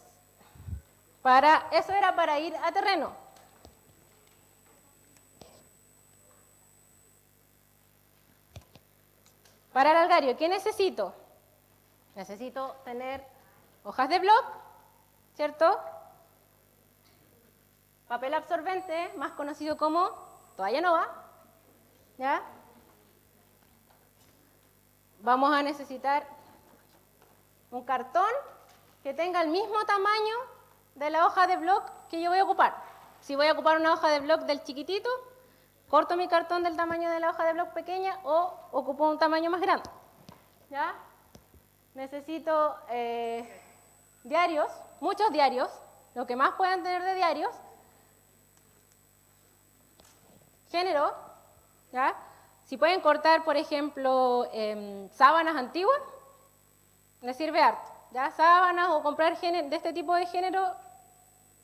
eso era para ir a terreno. Para el algario, ¿qué necesito? Necesito tener hojas de bloc, ¿cierto? Papel absorbente, más conocido como toalla nova, ¿ya? Vamos a necesitar un cartón que tenga el mismo tamaño de la hoja de bloc que yo voy a ocupar. Si voy a ocupar una hoja de bloc del chiquitito, corto mi cartón del tamaño de la hoja de bloc pequeña o ocupo un tamaño más grande, ¿ya? Necesito diarios, muchos diarios, lo que más puedan tener de diarios. Género, ¿ya? Si pueden cortar, por ejemplo, sábanas antiguas, les sirve harto, ¿ya? Sábanas o comprar de este tipo de género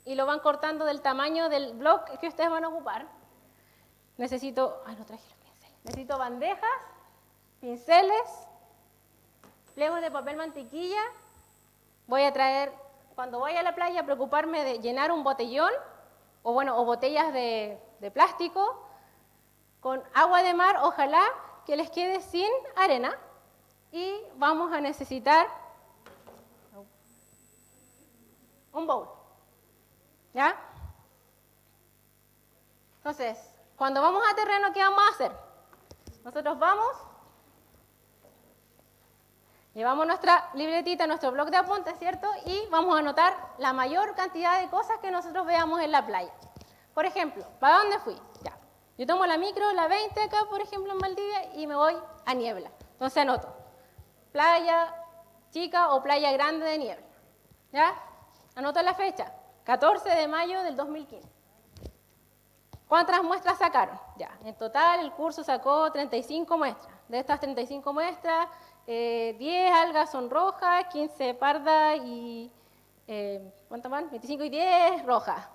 y lo van cortando del tamaño del bloc que ustedes van a ocupar. Necesito, no traje los pinceles. Necesito bandejas, pinceles, pliegos de papel mantequilla. Voy a traer, cuando vaya a la playa, preocuparme de llenar un botellón o botellas de plástico con agua de mar, ojalá que les quede sin arena, y vamos a necesitar un bowl, ¿ya? Entonces, cuando vamos a terreno, ¿qué vamos a hacer? Nosotros llevamos nuestra libretita, nuestro bloc de apuntes, ¿cierto? Y vamos a anotar la mayor cantidad de cosas que nosotros veamos en la playa. Por ejemplo, ¿para dónde fui? Ya. Yo tomo la micro, la 20 acá, por ejemplo, en Valdivia, y me voy a Niebla. Entonces anoto, playa chica o playa grande de Niebla. ¿Ya? Anoto la fecha, 14 de mayo del 2015. ¿Cuántas muestras sacaron? Ya, en total el curso sacó 35 muestras. De estas 35 muestras, 10 algas son rojas, 15 pardas y... ¿cuántas más? 25 y 10 rojas.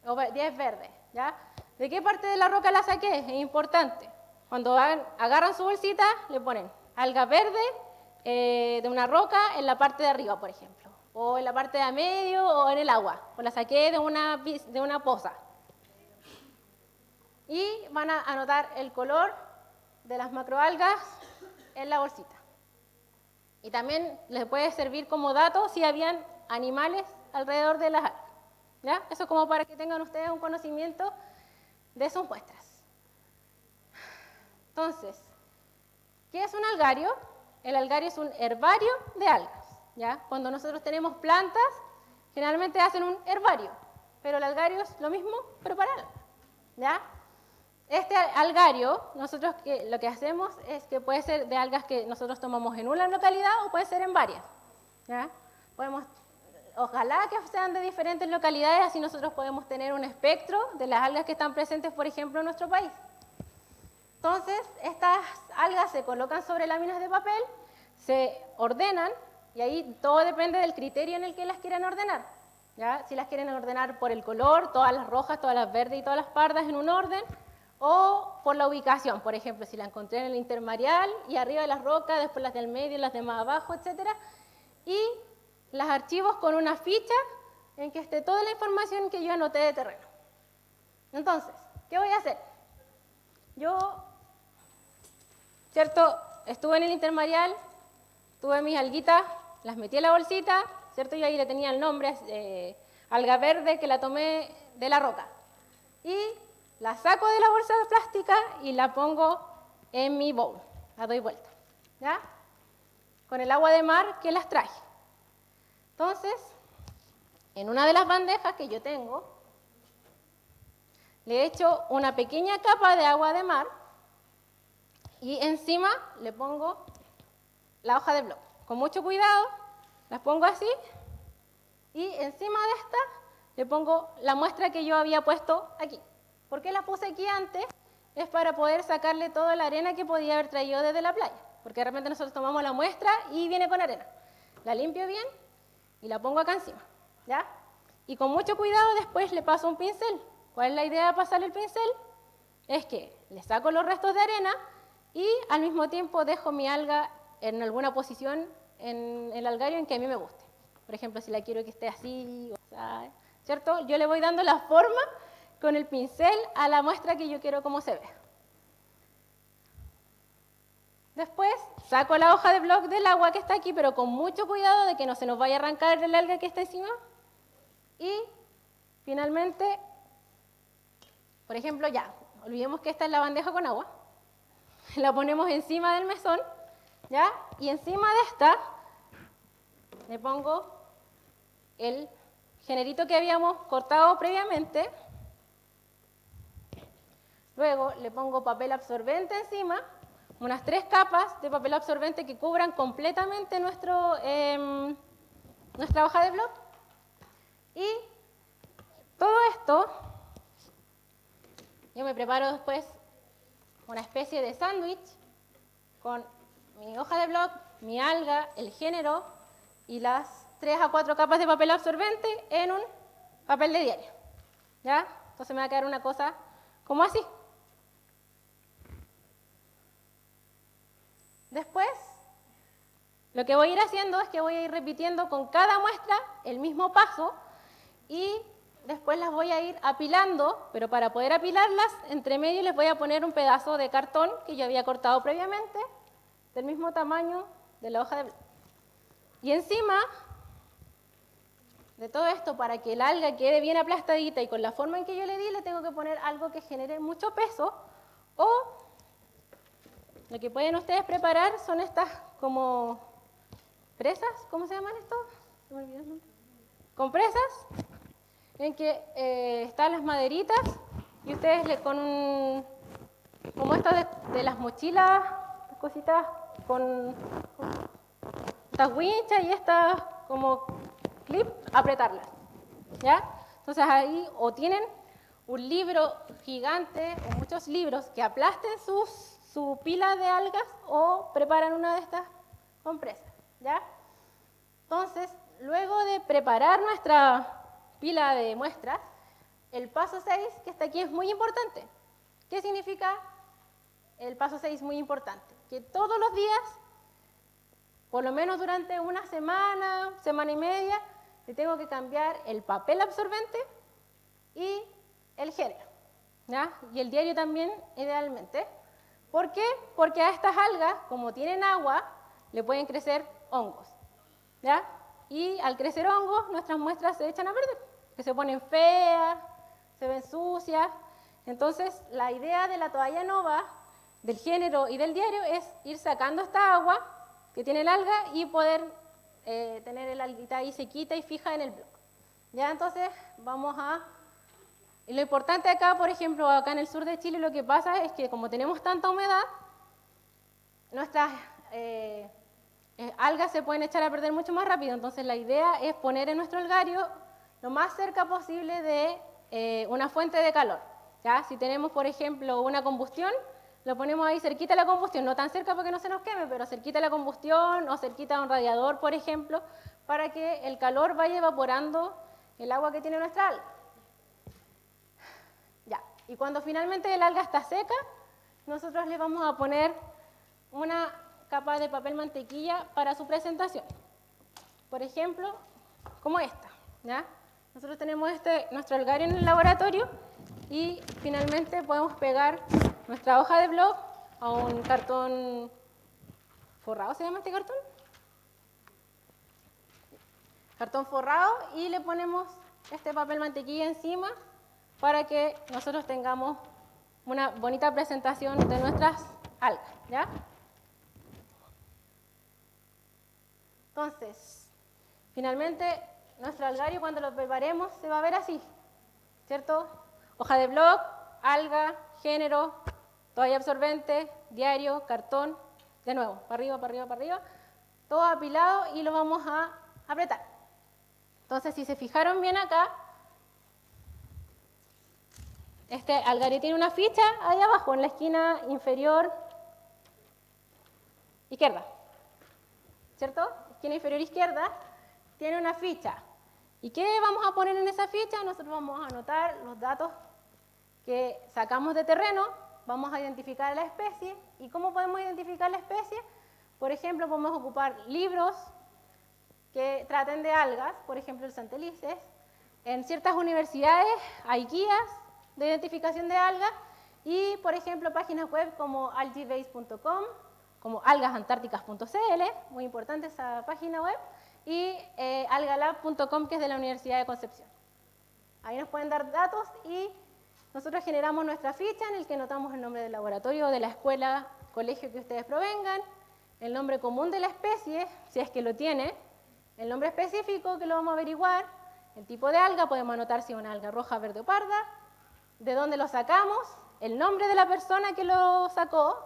O 10 verdes, ¿ya? ¿De qué parte de la roca la saqué? Es importante. Cuando agarran su bolsita, le ponen alga verde de una roca en la parte de arriba, por ejemplo. O en la parte de a medio o en el agua. O la saqué de una poza. Y van a anotar el color de las macroalgas en la bolsita. Y también les puede servir como dato si habían animales alrededor de las algas. ¿Ya? Eso como para que tengan ustedes un conocimiento de sus muestras. Entonces, ¿qué es un algario? El algario es un herbario de algas. ¿Ya? Cuando nosotros tenemos plantas, generalmente hacen un herbario, pero el algario es lo mismo, pero para algas. ¿Ya? Este algario, nosotros lo que hacemos es que puede ser de algas que nosotros tomamos en una localidad o puede ser en varias. ¿Ya? Ojalá que sean de diferentes localidades, así nosotros podemos tener un espectro de las algas que están presentes, por ejemplo, en nuestro país. Entonces, estas algas se colocan sobre láminas de papel, se ordenan, y ahí todo depende del criterio en el que las quieran ordenar. ¿Ya? Si las quieren ordenar por el color, todas las rojas, todas las verdes y todas las pardas en un orden, o por la ubicación, por ejemplo, si la encontré en el intermareal y arriba de las rocas, después las del medio, las de más abajo, etc. Y las archivos con una ficha en que esté toda la información que yo anoté de terreno. Entonces, ¿qué voy a hacer? Yo, ¿cierto? Estuve en el intermareal, tuve mis alguitas, las metí en la bolsita, ¿cierto? Y ahí le tenía el nombre, alga verde, que la tomé de la roca. Y la saco de la bolsa de plástica y la pongo en mi bowl, la doy vuelta, ¿ya? Con el agua de mar que las traje. Entonces, en una de las bandejas que yo tengo, le echo una pequeña capa de agua de mar y encima le pongo la hoja de bloc. Con mucho cuidado, las pongo así y encima de esta le pongo la muestra que yo había puesto aquí. ¿Por qué la puse aquí antes? Es para poder sacarle toda la arena que podía haber traído desde la playa. Porque de repente nosotros tomamos la muestra y viene con arena. La limpio bien y la pongo acá encima, ¿ya? Y con mucho cuidado después le paso un pincel. ¿Cuál es la idea de pasarle el pincel? Es que le saco los restos de arena y al mismo tiempo dejo mi alga en alguna posición en el algario en que a mí me guste. Por ejemplo, si la quiero que esté así, ¿cierto? Yo le voy dando la forma con el pincel a la muestra que yo quiero cómo se vea. Después saco la hoja de bloc del agua que está aquí, pero con mucho cuidado de que no se nos vaya a arrancar el alga que está encima. Y finalmente, por ejemplo, ya, olvidemos que esta es la bandeja con agua. La ponemos encima del mesón, ¿ya? Y encima de esta le pongo el generito que habíamos cortado previamente. Luego le pongo papel absorbente encima, unas 3 capas de papel absorbente que cubran completamente nuestra hoja de bloc. Y todo esto, yo me preparo después una especie de sándwich con mi hoja de bloc, mi alga, el género y las 3 a 4 capas de papel absorbente en un papel de diario. ¿Ya? Entonces me va a quedar una cosa como así. Después, lo que voy a ir haciendo es que voy a ir repitiendo con cada muestra el mismo paso y después las voy a ir apilando, pero para poder apilarlas, entre medio les voy a poner un pedazo de cartón que yo había cortado previamente, del mismo tamaño de la hoja de bloc. Y encima de todo esto, para que el alga quede bien aplastadita y con la forma en que yo le di, le tengo que poner algo que genere mucho peso o lo que pueden ustedes preparar son estas como presas, ¿cómo se llaman esto? Se me olvidó el nombre. Compresas, en que están las maderitas y ustedes como estas de las mochilas, las cositas con estas winchas y estas como clip, apretarlas, ¿ya? Entonces ahí o tienen un libro gigante o muchos libros que aplasten su pila de algas o preparan una de estas compresas, ¿ya? Entonces, luego de preparar nuestra pila de muestras, el paso 6, que está aquí, es muy importante. ¿Qué significa el paso 6 muy importante? Que todos los días, por lo menos durante una semana, semana y media, le tengo que cambiar el papel absorbente y el género, ¿ya? Y el diario también, idealmente. ¿Por qué? Porque a estas algas, como tienen agua, le pueden crecer hongos, ¿ya? Y al crecer hongos, nuestras muestras se echan a perder, que se ponen feas, se ven sucias. Entonces, la idea de la toalla nova, del género y del diario, es ir sacando esta agua que tiene el alga y poder tener el alguita ahí sequita y fija en el bloc. Ya, entonces, vamos a... Y lo importante acá, por ejemplo, acá en el sur de Chile, lo que pasa es que como tenemos tanta humedad, nuestras algas se pueden echar a perder mucho más rápido. Entonces, la idea es poner en nuestro algario lo más cerca posible de una fuente de calor. ¿Ya? Si tenemos, por ejemplo, una combustión, lo ponemos ahí cerquita de la combustión, no tan cerca porque no se nos queme, pero cerquita de la combustión o cerquita de un radiador, por ejemplo, para que el calor vaya evaporando el agua que tiene nuestra alga. Ya. Y cuando finalmente el alga está seca, nosotros le vamos a poner una capa de papel mantequilla para su presentación. Por ejemplo, como esta, ¿ya? Nosotros tenemos nuestro algario en el laboratorio y finalmente podemos pegar nuestra hoja de blog a un cartón forrado, ¿se llama este cartón? Cartón forrado, y le ponemos este papel mantequilla encima para que nosotros tengamos una bonita presentación de nuestras algas, ¿ya? Entonces, finalmente, nuestro algario cuando lo preparemos se va a ver así, ¿cierto? Hoja de blog, alga, género, toalla absorbente, diario, cartón, de nuevo, para arriba, para arriba, para arriba, todo apilado y lo vamos a apretar. Entonces, si se fijaron bien acá, este algario tiene una ficha ahí abajo, en la esquina inferior izquierda, ¿cierto? Esquina inferior izquierda tiene una ficha. ¿Y qué vamos a poner en esa ficha? Nosotros vamos a anotar los datos que sacamos de terreno, vamos a identificar la especie. ¿Y cómo podemos identificar la especie? Por ejemplo, podemos ocupar libros que traten de algas, por ejemplo el Santelices. En ciertas universidades hay guías de identificación de algas y, por ejemplo, páginas web como algibase.com, como algasantárticas.cl, muy importante esa página web, y algalab.com, que es de la Universidad de Concepción. Ahí nos pueden dar datos y nosotros generamos nuestra ficha en el que anotamos el nombre del laboratorio, de la escuela, colegio que ustedes provengan, el nombre común de la especie, si es que lo tiene, el nombre específico que lo vamos a averiguar, el tipo de alga, podemos anotar si es una alga roja, verde o parda, de dónde lo sacamos, el nombre de la persona que lo sacó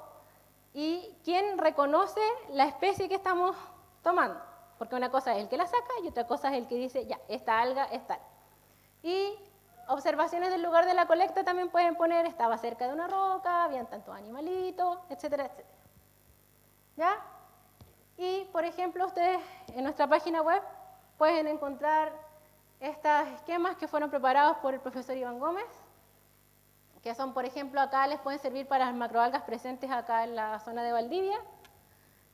y quién reconoce la especie que estamos tomando. Porque una cosa es el que la saca y otra cosa es el que dice, ya, esta alga es tal. Y observaciones del lugar de la colecta también pueden poner, estaba cerca de una roca, habían tantos animalitos, etcétera, etcétera. ¿Ya? Y, por ejemplo, ustedes en nuestra página web pueden encontrar estos esquemas que fueron preparados por el profesor Iván Gómez, que son, por ejemplo, acá les pueden servir para las macroalgas presentes acá en la zona de Valdivia.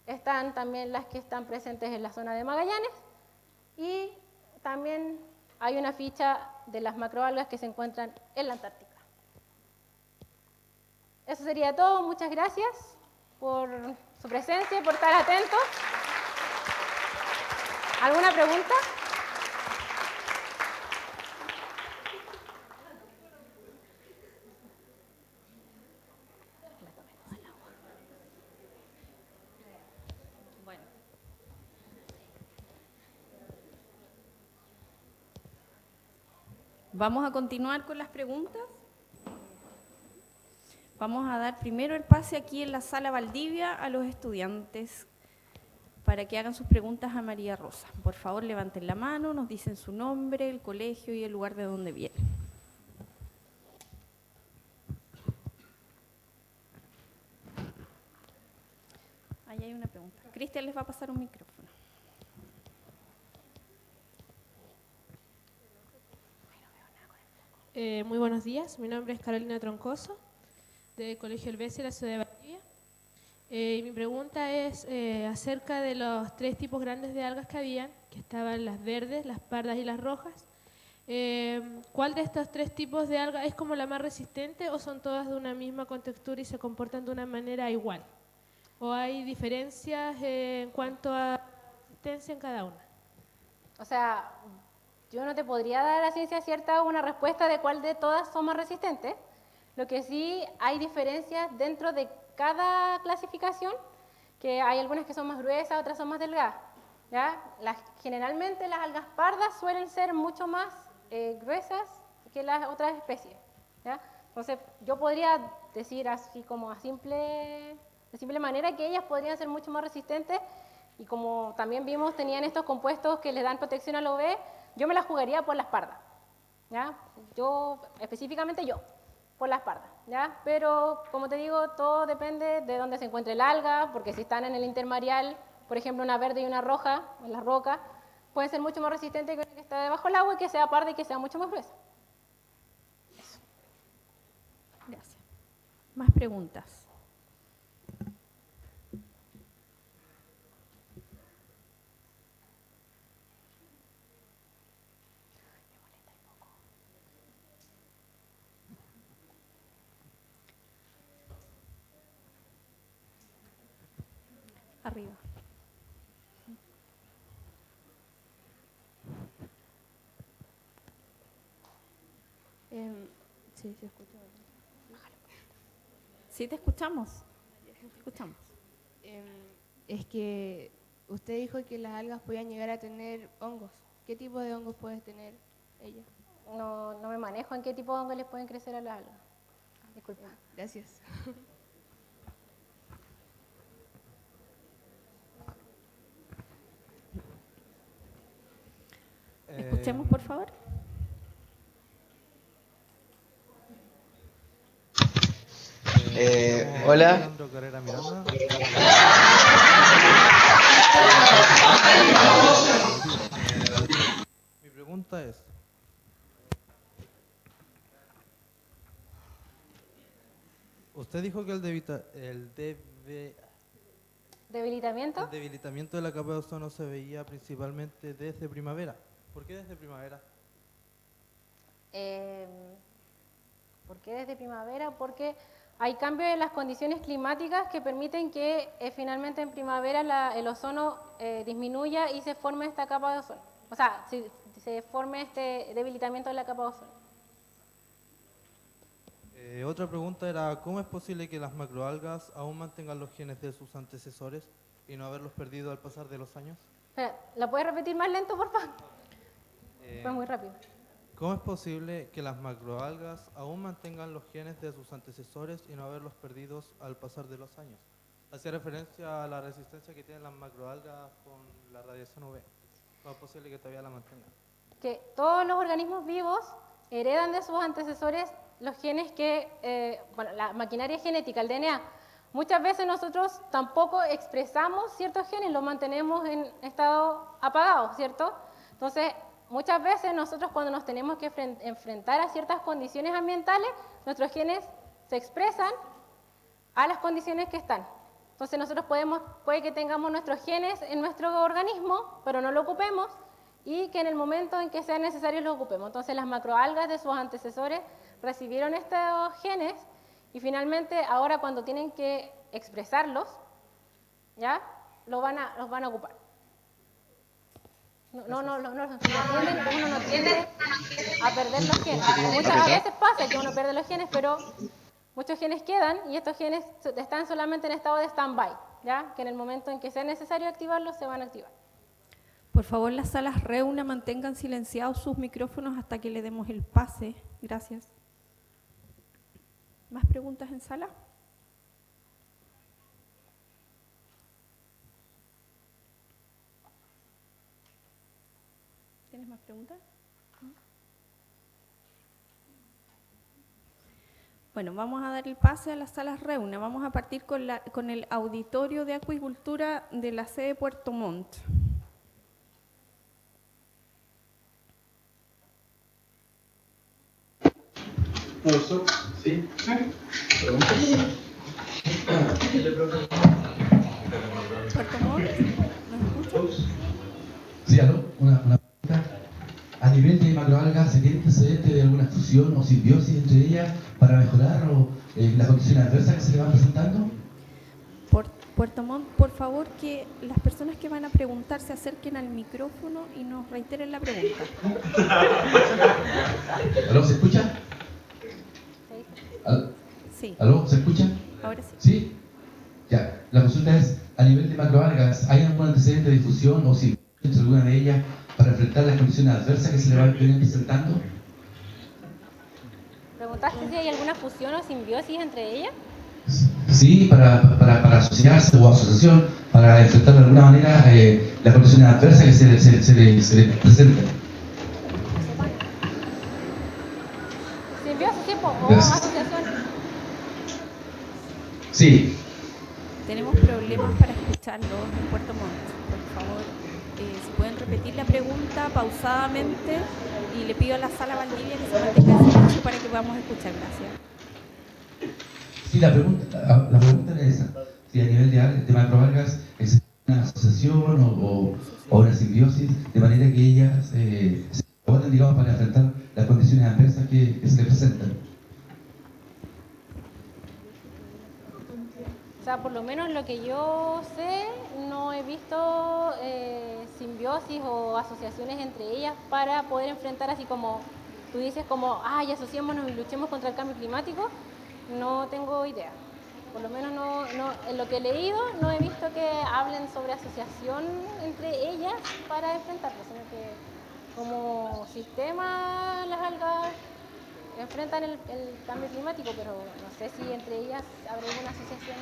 Están también las que están presentes en la zona de Magallanes. Y también hay una ficha de las macroalgas que se encuentran en la Antártica. Eso sería todo. Muchas gracias por su presencia y por estar atentos. ¿Alguna pregunta? Vamos a continuar con las preguntas. Vamos a dar primero el pase aquí en la sala Valdivia a los estudiantes para que hagan sus preguntas a María Rosa. Por favor, levanten la mano, nos dicen su nombre, el colegio y el lugar de donde vienen. Ahí hay una pregunta. Cristian les va a pasar un micrófono. Muy buenos días, mi nombre es Carolina Troncoso, del Colegio El Besi de la ciudad de Valdivia. Mi pregunta es acerca de los tres tipos grandes de algas que habían, que estaban las verdes, las pardas y las rojas. ¿Cuál de estos tres tipos de algas es como la más resistente o son todas de una misma contextura y se comportan de una manera igual? ¿O hay diferencias en cuanto a resistencia en cada una? O sea, yo no te podría dar a ciencia cierta una respuesta de cuál de todas son más resistentes. Lo que sí hay diferencias dentro de cada clasificación, que hay algunas que son más gruesas, otras son más delgadas. ¿Ya? Generalmente las algas pardas suelen ser mucho más gruesas que las otras especies. ¿Ya? Entonces, yo podría decir así como de simple manera que ellas podrían ser mucho más resistentes, y como también vimos, tenían estos compuestos que les dan protección al UV, yo me las jugaría por las pardas. ¿Ya? Específicamente yo, por las pardas. ¿Ya? Pero, como te digo, todo depende de dónde se encuentre el alga, porque si están en el intermareal, por ejemplo, una verde y una roja en la roca, pueden ser mucho más resistentes que una que está debajo del agua y que sea parda y que sea mucho más gruesa. Gracias. Más preguntas. Arriba. Sí, se escucha. Sí, te escuchamos. Te escuchamos. Es que usted dijo que las algas podían llegar a tener hongos. ¿Qué tipo de hongos puede tener ella? No me manejo en qué tipo de hongos les pueden crecer a las algas. Disculpa. Gracias. Escuchemos, por favor. Hola. Alejandro Carrera Miranda. Mi pregunta es, usted dijo que el debilitamiento de la capa de ozono se veía principalmente desde primavera. ¿Por qué desde primavera? ¿Por qué desde primavera? Porque hay cambios en las condiciones climáticas que permiten que finalmente en primavera el ozono disminuya y se forme esta capa de ozono. O sea, se forme este debilitamiento de la capa de ozono. Otra pregunta era, ¿cómo es posible que las macroalgas aún mantengan los genes de sus antecesores y no haberlos perdido al pasar de los años? Espera, ¿la puedes repetir más lento, por favor? Fue muy rápido. ¿Cómo es posible que las macroalgas aún mantengan los genes de sus antecesores y no haberlos perdidos al pasar de los años? Hacía referencia a la resistencia que tienen las macroalgas con la radiación UV. ¿Cómo es posible que todavía la mantengan? Que todos los organismos vivos heredan de sus antecesores los genes que, la maquinaria genética, el DNA. Muchas veces nosotros tampoco expresamos ciertos genes, los mantenemos en estado apagado, ¿cierto? Entonces, muchas veces nosotros cuando nos tenemos que enfrentar a ciertas condiciones ambientales, nuestros genes se expresan a las condiciones que están. Entonces nosotros puede que tengamos nuestros genes en nuestro organismo, pero no lo ocupemos, y que en el momento en que sea necesario lo ocupemos. Entonces las macroalgas de sus antecesores recibieron estos genes y finalmente ahora cuando tienen que expresarlos, ¿ya? Los van a ocupar. Uno no tiende a perder los genes. Muchas veces pasa que uno pierde los genes, pero muchos genes quedan y estos genes están solamente en estado de stand-by, ¿ya? Que en el momento en que sea necesario activarlos, se van a activar. Por favor, las salas reúna, mantengan silenciados sus micrófonos hasta que le demos el pase. Gracias. ¿Más preguntas en sala? ¿Tienes más preguntas? Bueno, vamos a dar el pase a las salas reúna. Vamos a partir con el auditorio de acuicultura de la sede Puerto Montt. Profesor, sí. Puerto Montt, ¿nos escucha? Sí, aló, una pregunta. A nivel de macroalgas, ¿se tiene antecedente de alguna fusión o simbiosis entre ellas para mejorar las condiciones adversas que se le van presentando? Puerto Montt, por favor que las personas que van a preguntar se acerquen al micrófono y nos reiteren la pregunta. ¿Aló, se escucha? Sí, ¿Aló, se escucha? ahora sí. ¿Sí? Ya, la consulta es, a nivel de macroalgas, ¿hay algún antecedente de difusión o si entre alguna de ellas para enfrentar las condiciones adversas que se le van presentando? ¿Preguntaste si hay alguna fusión o simbiosis entre ellas? Sí, para asociarse o asociación, para enfrentar de alguna manera las condiciones adversas que se le presentan. Simbiosis, tipo, o Gracias. asociación. Sí, Tenemos problemas para escucharlos en Puerto Montt. Por favor, si pueden repetir la pregunta pausadamente y le pido a la sala Valdivia que se mantenga en silencio para que podamos escuchar. Gracias. sí, la pregunta era esa, si a nivel de macroalgas existe una asociación o una simbiosis, de manera que ellas se agoten, digamos, para enfrentar las condiciones adversas que se le presentan. O sea, por lo menos lo que yo sé, no he visto simbiosis o asociaciones entre ellas para poder enfrentar así como tú dices, como, ay, asociémonos y luchemos contra el cambio climático. No tengo idea. Por lo menos en lo que he leído no he visto que hablen sobre asociación entre ellas para enfrentarlo, sino que como sistema las algas enfrentan el cambio climático, pero no sé si entre ellas habrá alguna asociación.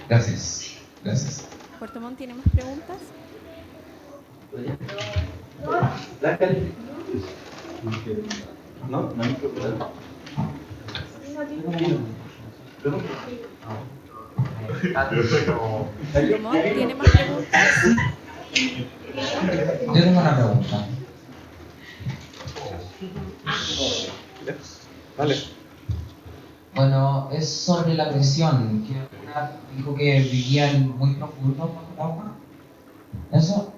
Gracias. Gracias. ¿Puerto Montt tiene más preguntas? No, no hay problema. ¿Puerto Montt tiene más preguntas? Yo tengo una pregunta. Vale. Bueno, es sobre la presión, que una dijo que vivían muy profundo bajo el agua. Eso.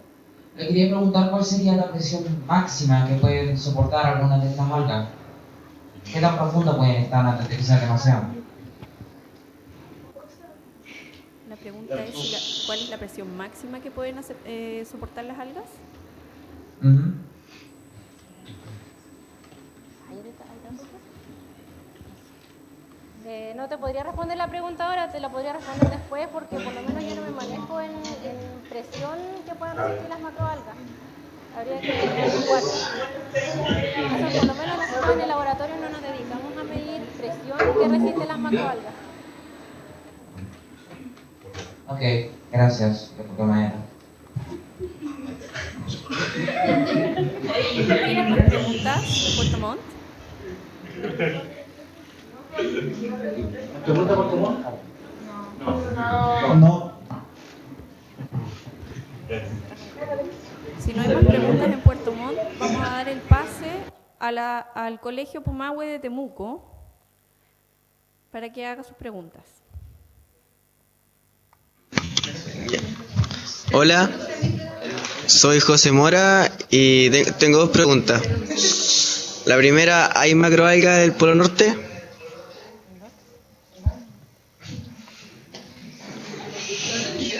Le quería preguntar cuál sería la presión máxima que pueden soportar algunas de estas algas. ¿Qué tan profundo pueden estar antes de que sea demasiado? La pregunta es ¿cuál es la presión máxima que pueden soportar las algas? Uh-huh. No te podría responder la pregunta ahora, te la podría responder después porque por lo menos yo no me manejo en presión que puedan resistir las macroalgas. Habría que averiguar. Eso, por lo menos nosotros en el laboratorio no nos dedicamos a medir presión que resisten las macroalgas. Ok, gracias. De puta manera. ¿Tienen más preguntas, Puerto Montt? ¿Pregunta por común? No. Si no hay más preguntas en Puerto Montt, vamos a dar el pase al Colegio Pumahue de Temuco para que haga sus preguntas. Hola, soy José Mora y tengo dos preguntas. La primera, ¿hay macroalgas del Polo Norte? Sí,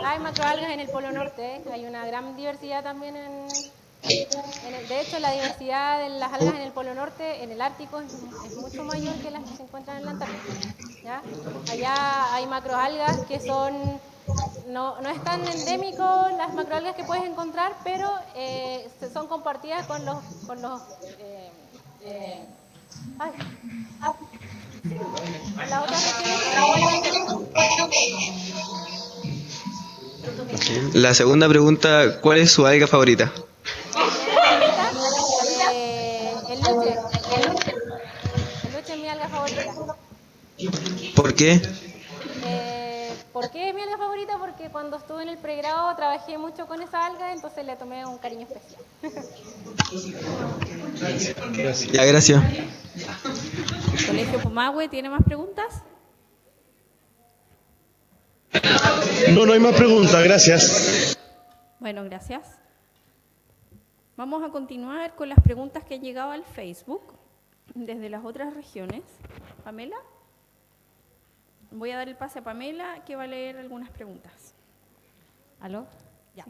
hay macroalgas en el Polo Norte, hay una gran diversidad también de hecho, la diversidad de las algas en el Polo Norte, en el Ártico, es mucho mayor que las que se encuentran en la Antártida. ¿Ya? Allá hay macroalgas que no es tan endémico las macroalgas que puedes encontrar, pero son compartidas con las otras regiones que se encuentran cerca. La segunda pregunta, ¿cuál es su alga favorita? Mi alga favorita, el luche. El luche es mi alga favorita. ¿Por qué? ¿Por qué es mi alga favorita? Porque cuando estuve en el pregrado trabajé mucho con esa alga, entonces le tomé un cariño especial. Ya, gracias. ¿Colegio Pumahue tiene más preguntas? No hay más preguntas, gracias. Bueno, gracias. Vamos a continuar con las preguntas que han llegado al Facebook desde las otras regiones. Pamela. Voy a dar el pase a Pamela, que va a leer algunas preguntas. ¿Aló? Ya.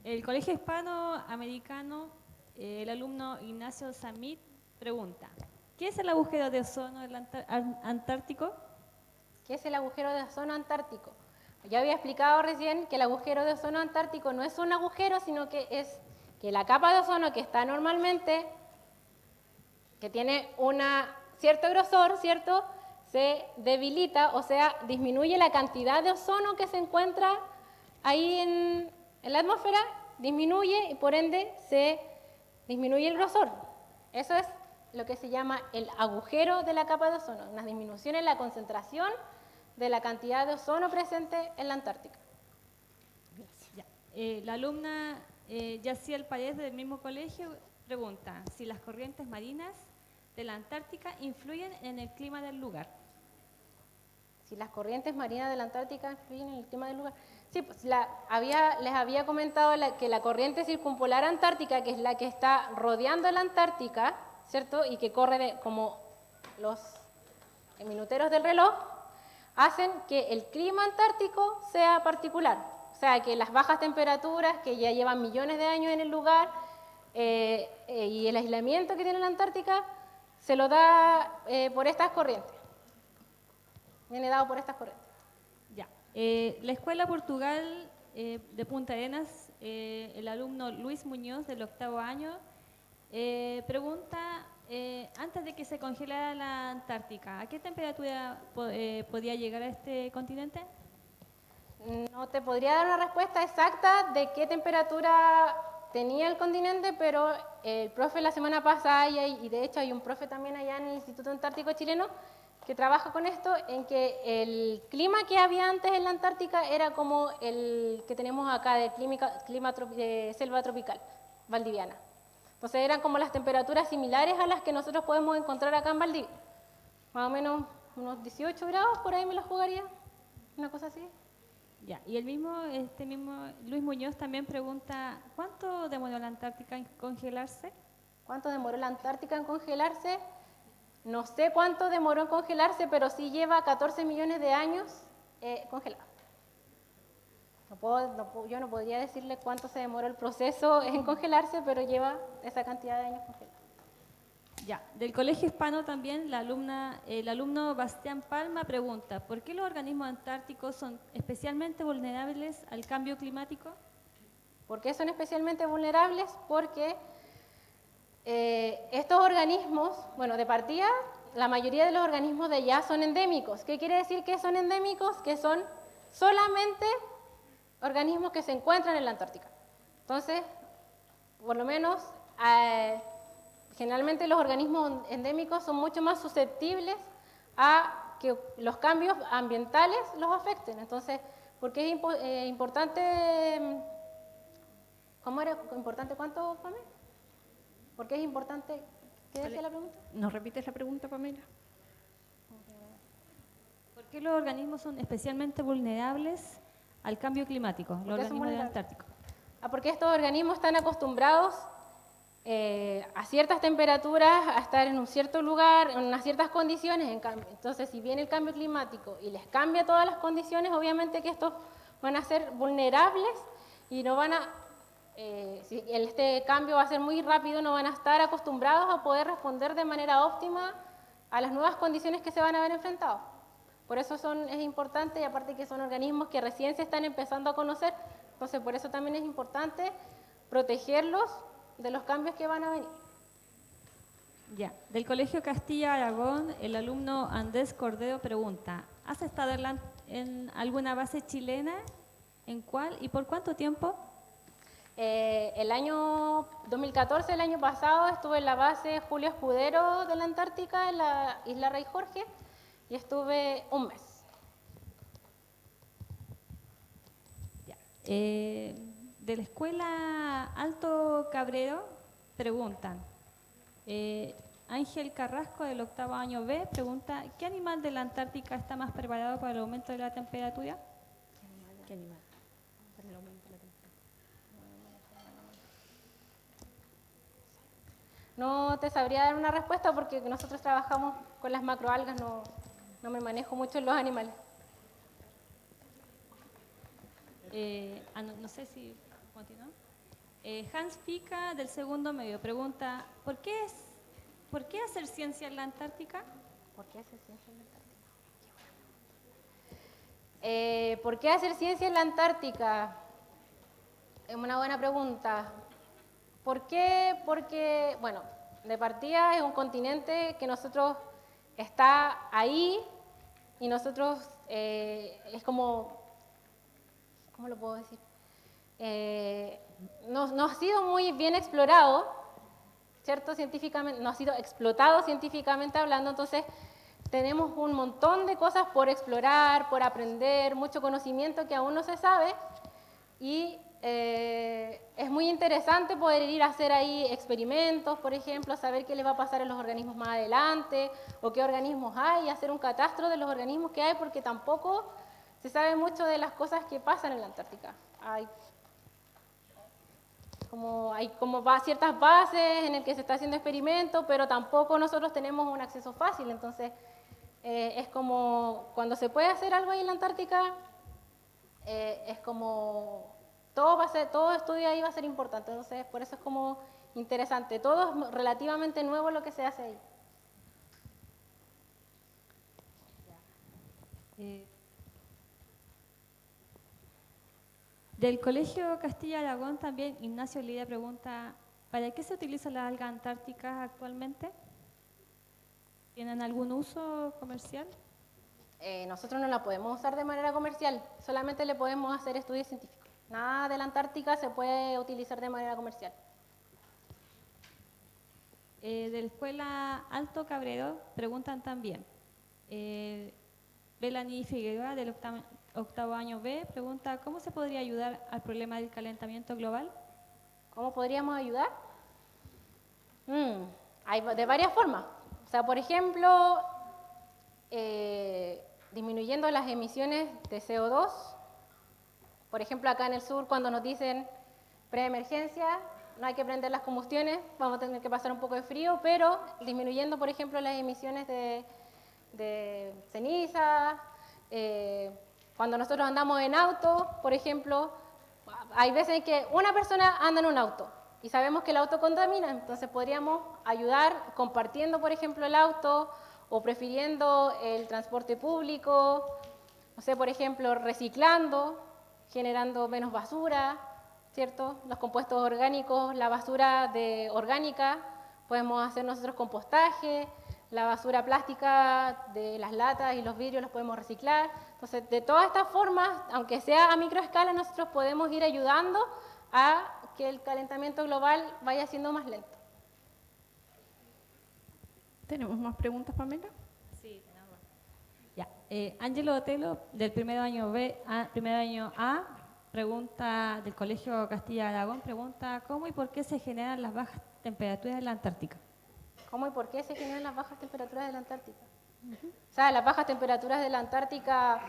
El Colegio Hispanoamericano, el alumno Ignacio Samit pregunta, ¿qué es el agujero de ozono del Antártico? ¿Qué es el agujero de ozono antártico? Ya había explicado recién que el agujero de ozono antártico no es un agujero, sino que es que la capa de ozono que está normalmente, que tiene un cierto grosor, ¿cierto?, se debilita, o sea, disminuye la cantidad de ozono que se encuentra ahí en la atmósfera, disminuye y por ende se disminuye el grosor. Eso es lo que se llama el agujero de la capa de ozono, una disminución en la concentración de la cantidad de ozono presente en la Antártica. Ya. La alumna Yaciel Paredes del mismo colegio pregunta si las corrientes marinas de la Antártica influyen en el clima del lugar. Si las corrientes marinas de la Antártica influyen en el clima del lugar. Sí, pues les había comentado que la corriente circumpolar antártica, que es la que está rodeando la Antártica, ¿cierto?, y que corre como los minuteros del reloj, hacen que el clima antártico sea particular. O sea, que las bajas temperaturas, que ya llevan millones de años en el lugar, y el aislamiento que tiene la Antártica, se lo da por estas corrientes. Viene dado por estas corrientes. Ya. La Escuela Portugal de Punta Arenas, el alumno Luis Muñoz del 8º año, pregunta, antes de que se congelara la Antártica, ¿a qué temperatura podía llegar a este continente? No te podría dar una respuesta exacta de qué temperatura tenía el continente, pero el profe la semana pasada, y de hecho hay un profe también allá en el Instituto Antártico Chileno, que trabaja con esto, en que el clima que había antes en la Antártica era como el que tenemos acá de de selva tropical valdiviana. Entonces eran como las temperaturas similares a las que nosotros podemos encontrar acá en Valdivia. Más o menos unos 18 grados, por ahí me lo jugaría, una cosa así. Ya, y este mismo Luis Muñoz también pregunta, ¿cuánto demoró la Antártica en congelarse? ¿Cuánto demoró la Antártica en congelarse? No sé cuánto demoró en congelarse, pero sí lleva 14 millones de años congelado. Yo no podría decirle cuánto se demoró el proceso en congelarse, pero lleva esa cantidad de años congelado. Ya, del Colegio Hispano también el alumno Bastián Palma pregunta, ¿por qué los organismos antárticos son especialmente vulnerables al cambio climático? ¿Por qué son especialmente vulnerables? Porque estos organismos, bueno, de partida, la mayoría de los organismos de allá son endémicos. ¿Qué quiere decir que son endémicos? Que son solamente organismos que se encuentran en la Antártica. Entonces, por lo menos, generalmente los organismos endémicos son mucho más susceptibles a que los cambios ambientales los afecten. Entonces, ¿por qué es importante? ¿Cómo era importante cuánto, Pamela? ¿Por qué es importante? ¿Qué decía la pregunta? ¿Nos repites la pregunta, Pamela? ¿Por qué los organismos son especialmente vulnerables al cambio climático, los organismos del Antártico? Porque estos organismos están acostumbrados a ciertas temperaturas, a estar en un cierto lugar, en unas ciertas condiciones. Entonces, si viene el cambio climático y les cambia todas las condiciones, obviamente que estos van a ser vulnerables y no van a, si este cambio va a ser muy rápido, no van a estar acostumbrados a poder responder de manera óptima a las nuevas condiciones que se van a ver enfrentados. Por eso es importante, y aparte que son organismos que recién se están empezando a conocer, entonces por eso también es importante protegerlos de los cambios que van a venir. Ya, del Colegio Castilla-Aragón, el alumno Andrés Cordero pregunta, ¿has estado en alguna base chilena? ¿En cuál y por cuánto tiempo? El año 2014, el año pasado, estuve en la base Julio Escudero de la Antártica, en la isla Rey Jorge, y estuve un mes. Ya. De la escuela Alto Cabrero preguntan, Ángel Carrasco del 8º año B pregunta, ¿qué animal de la Antártica está más preparado para el aumento de la temperatura? ¿Qué animal? No te sabría dar una respuesta porque nosotros trabajamos con las macroalgas, no me manejo mucho en los animales. no sé si continúa. Hans Pica, del segundo medio, pregunta, ¿por qué hacer ciencia en la Antártica? ¿Por qué hacer ciencia en la Antártica? ¿Por qué hacer ciencia en la Antártica? Es una buena pregunta. ¿Por qué? Porque, bueno, de partida es un continente que nosotros está ahí y nosotros es como, ¿cómo lo puedo decir? No ha sido muy bien explorado, ¿cierto? Científicamente, no ha sido explotado científicamente hablando, entonces tenemos un montón de cosas por explorar, por aprender, mucho conocimiento que aún no se sabe y es muy interesante poder ir a hacer ahí experimentos, por ejemplo, saber qué les va a pasar a los organismos más adelante o qué organismos hay, hacer un catastro de los organismos que hay porque tampoco se sabe mucho de las cosas que pasan en la Antártica. Hay ciertas bases en las que se está haciendo experimentos, pero tampoco nosotros tenemos un acceso fácil, entonces es como cuando se puede hacer algo ahí en la Antártica, es como todo estudio ahí va a ser importante, entonces por eso es como interesante, todo es relativamente nuevo lo que se hace ahí. Del Colegio Castilla-Aragón también Ignacio Lidia pregunta, ¿para qué se utilizan las algas antárticas actualmente? ¿Tienen algún uso comercial? Nosotros no la podemos usar de manera comercial, solamente le podemos hacer estudios científicos. Nada de la Antártica se puede utilizar de manera comercial. De la Escuela Alto Cabrero preguntan también. Belani Figueroa, del octavo año B, pregunta, ¿cómo se podría ayudar al problema del calentamiento global? ¿Cómo podríamos ayudar? Hay de varias formas. O sea, por ejemplo, disminuyendo las emisiones de CO2. Por ejemplo, acá en el sur, cuando nos dicen preemergencia, no hay que prender las combustiones, vamos a tener que pasar un poco de frío, pero disminuyendo, por ejemplo, las emisiones de ceniza. Cuando nosotros andamos en auto, por ejemplo, hay veces en que una persona anda en un auto y sabemos que el auto contamina, entonces podríamos ayudar compartiendo, por ejemplo, el auto o prefiriendo el transporte público, no sé, por ejemplo, reciclando, generando menos basura, ¿cierto? Los compuestos orgánicos, la basura orgánica, podemos hacer nosotros compostaje, la basura plástica de las latas y los vidrios los podemos reciclar. Entonces, de todas estas formas, aunque sea a microescala, nosotros podemos ir ayudando a que el calentamiento global vaya siendo más lento. ¿Tenemos más preguntas, Pamela? Sí, tenemos. Ya. Ángelo Otelo, del primer año A, pregunta del Colegio Castilla-Aragón, pregunta, ¿cómo y por qué se generan las bajas temperaturas en la Antártica? ¿Cómo y por qué se generan las bajas temperaturas de la Antártica? O sea, las bajas temperaturas de la Antártica,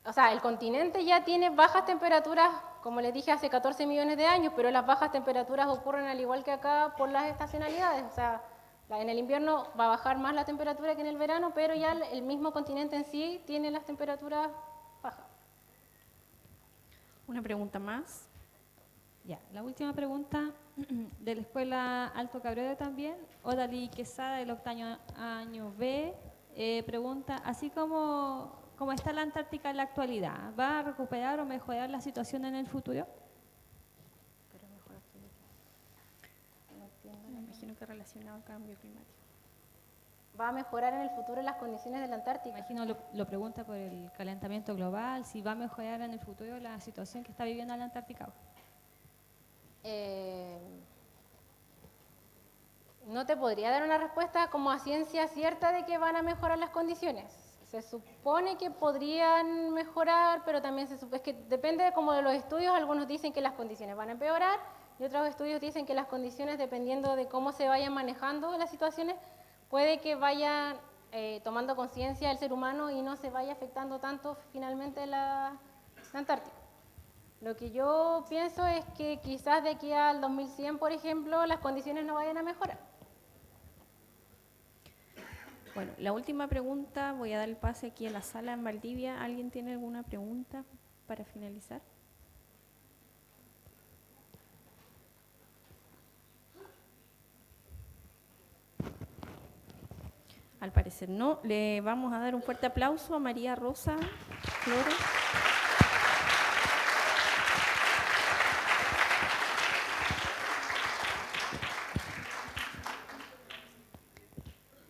o sea, el continente ya tiene bajas temperaturas, como les dije, hace 14 millones de años, pero las bajas temperaturas ocurren al igual que acá por las estacionalidades. O sea, en el invierno va a bajar más la temperatura que en el verano, pero ya el mismo continente en sí tiene las temperaturas bajas. Una pregunta más. Ya, la última pregunta de la Escuela Alto Cabrero también, Odalí Quesada, del octavo año B, pregunta, así como está la Antártica en la actualidad, ¿va a recuperar o mejorar la situación en el futuro? Pero mejor no entiendo, me imagino que relacionado al cambio climático. ¿Va a mejorar en el futuro las condiciones de la Antártica? Imagino lo pregunta por el calentamiento global, si va a mejorar en el futuro la situación que está viviendo la Antártica. No te podría dar una respuesta como a ciencia cierta de que van a mejorar las condiciones. Se supone que podrían mejorar, pero también es que depende como de los estudios. Algunos dicen que las condiciones van a empeorar y otros estudios dicen que las condiciones, dependiendo de cómo se vayan manejando las situaciones, puede que vayan tomando conciencia el ser humano y no se vaya afectando tanto finalmente la Antártica. Lo que yo pienso es que quizás de aquí al 2100, por ejemplo, las condiciones no vayan a mejorar. Bueno, la última pregunta, voy a dar el pase aquí en la sala en Valdivia. ¿Alguien tiene alguna pregunta para finalizar? Al parecer no. Le vamos a dar un fuerte aplauso a María Rosa Flores.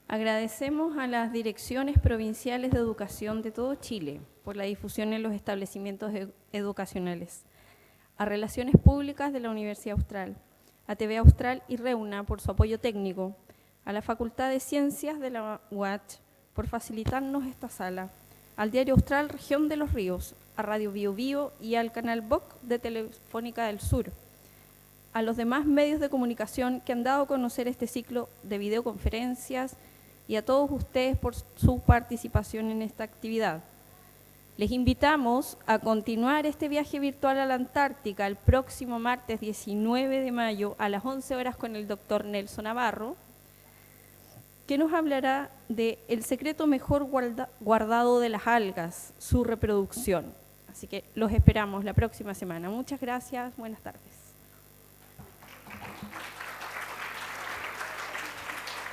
Agradecemos a las direcciones provinciales de educación de todo Chile por la difusión en los establecimientos educacionales, a Relaciones Públicas de la Universidad Austral, a TV Austral y Reuna por su apoyo técnico, a la Facultad de Ciencias de la UACH por facilitarnos esta sala, al Diario Austral Región de los Ríos, a Radio Bio Bio y al canal BOC de Telefónica del Sur, a los demás medios de comunicación que han dado a conocer este ciclo de videoconferencias y a todos ustedes por su participación en esta actividad. Les invitamos a continuar este viaje virtual a la Antártica el próximo martes 19 de mayo a las 11 horas con el doctor Nelson Navarro, que nos hablará de el secreto mejor guardado de las algas, su reproducción. Así que los esperamos la próxima semana. Muchas gracias, buenas tardes.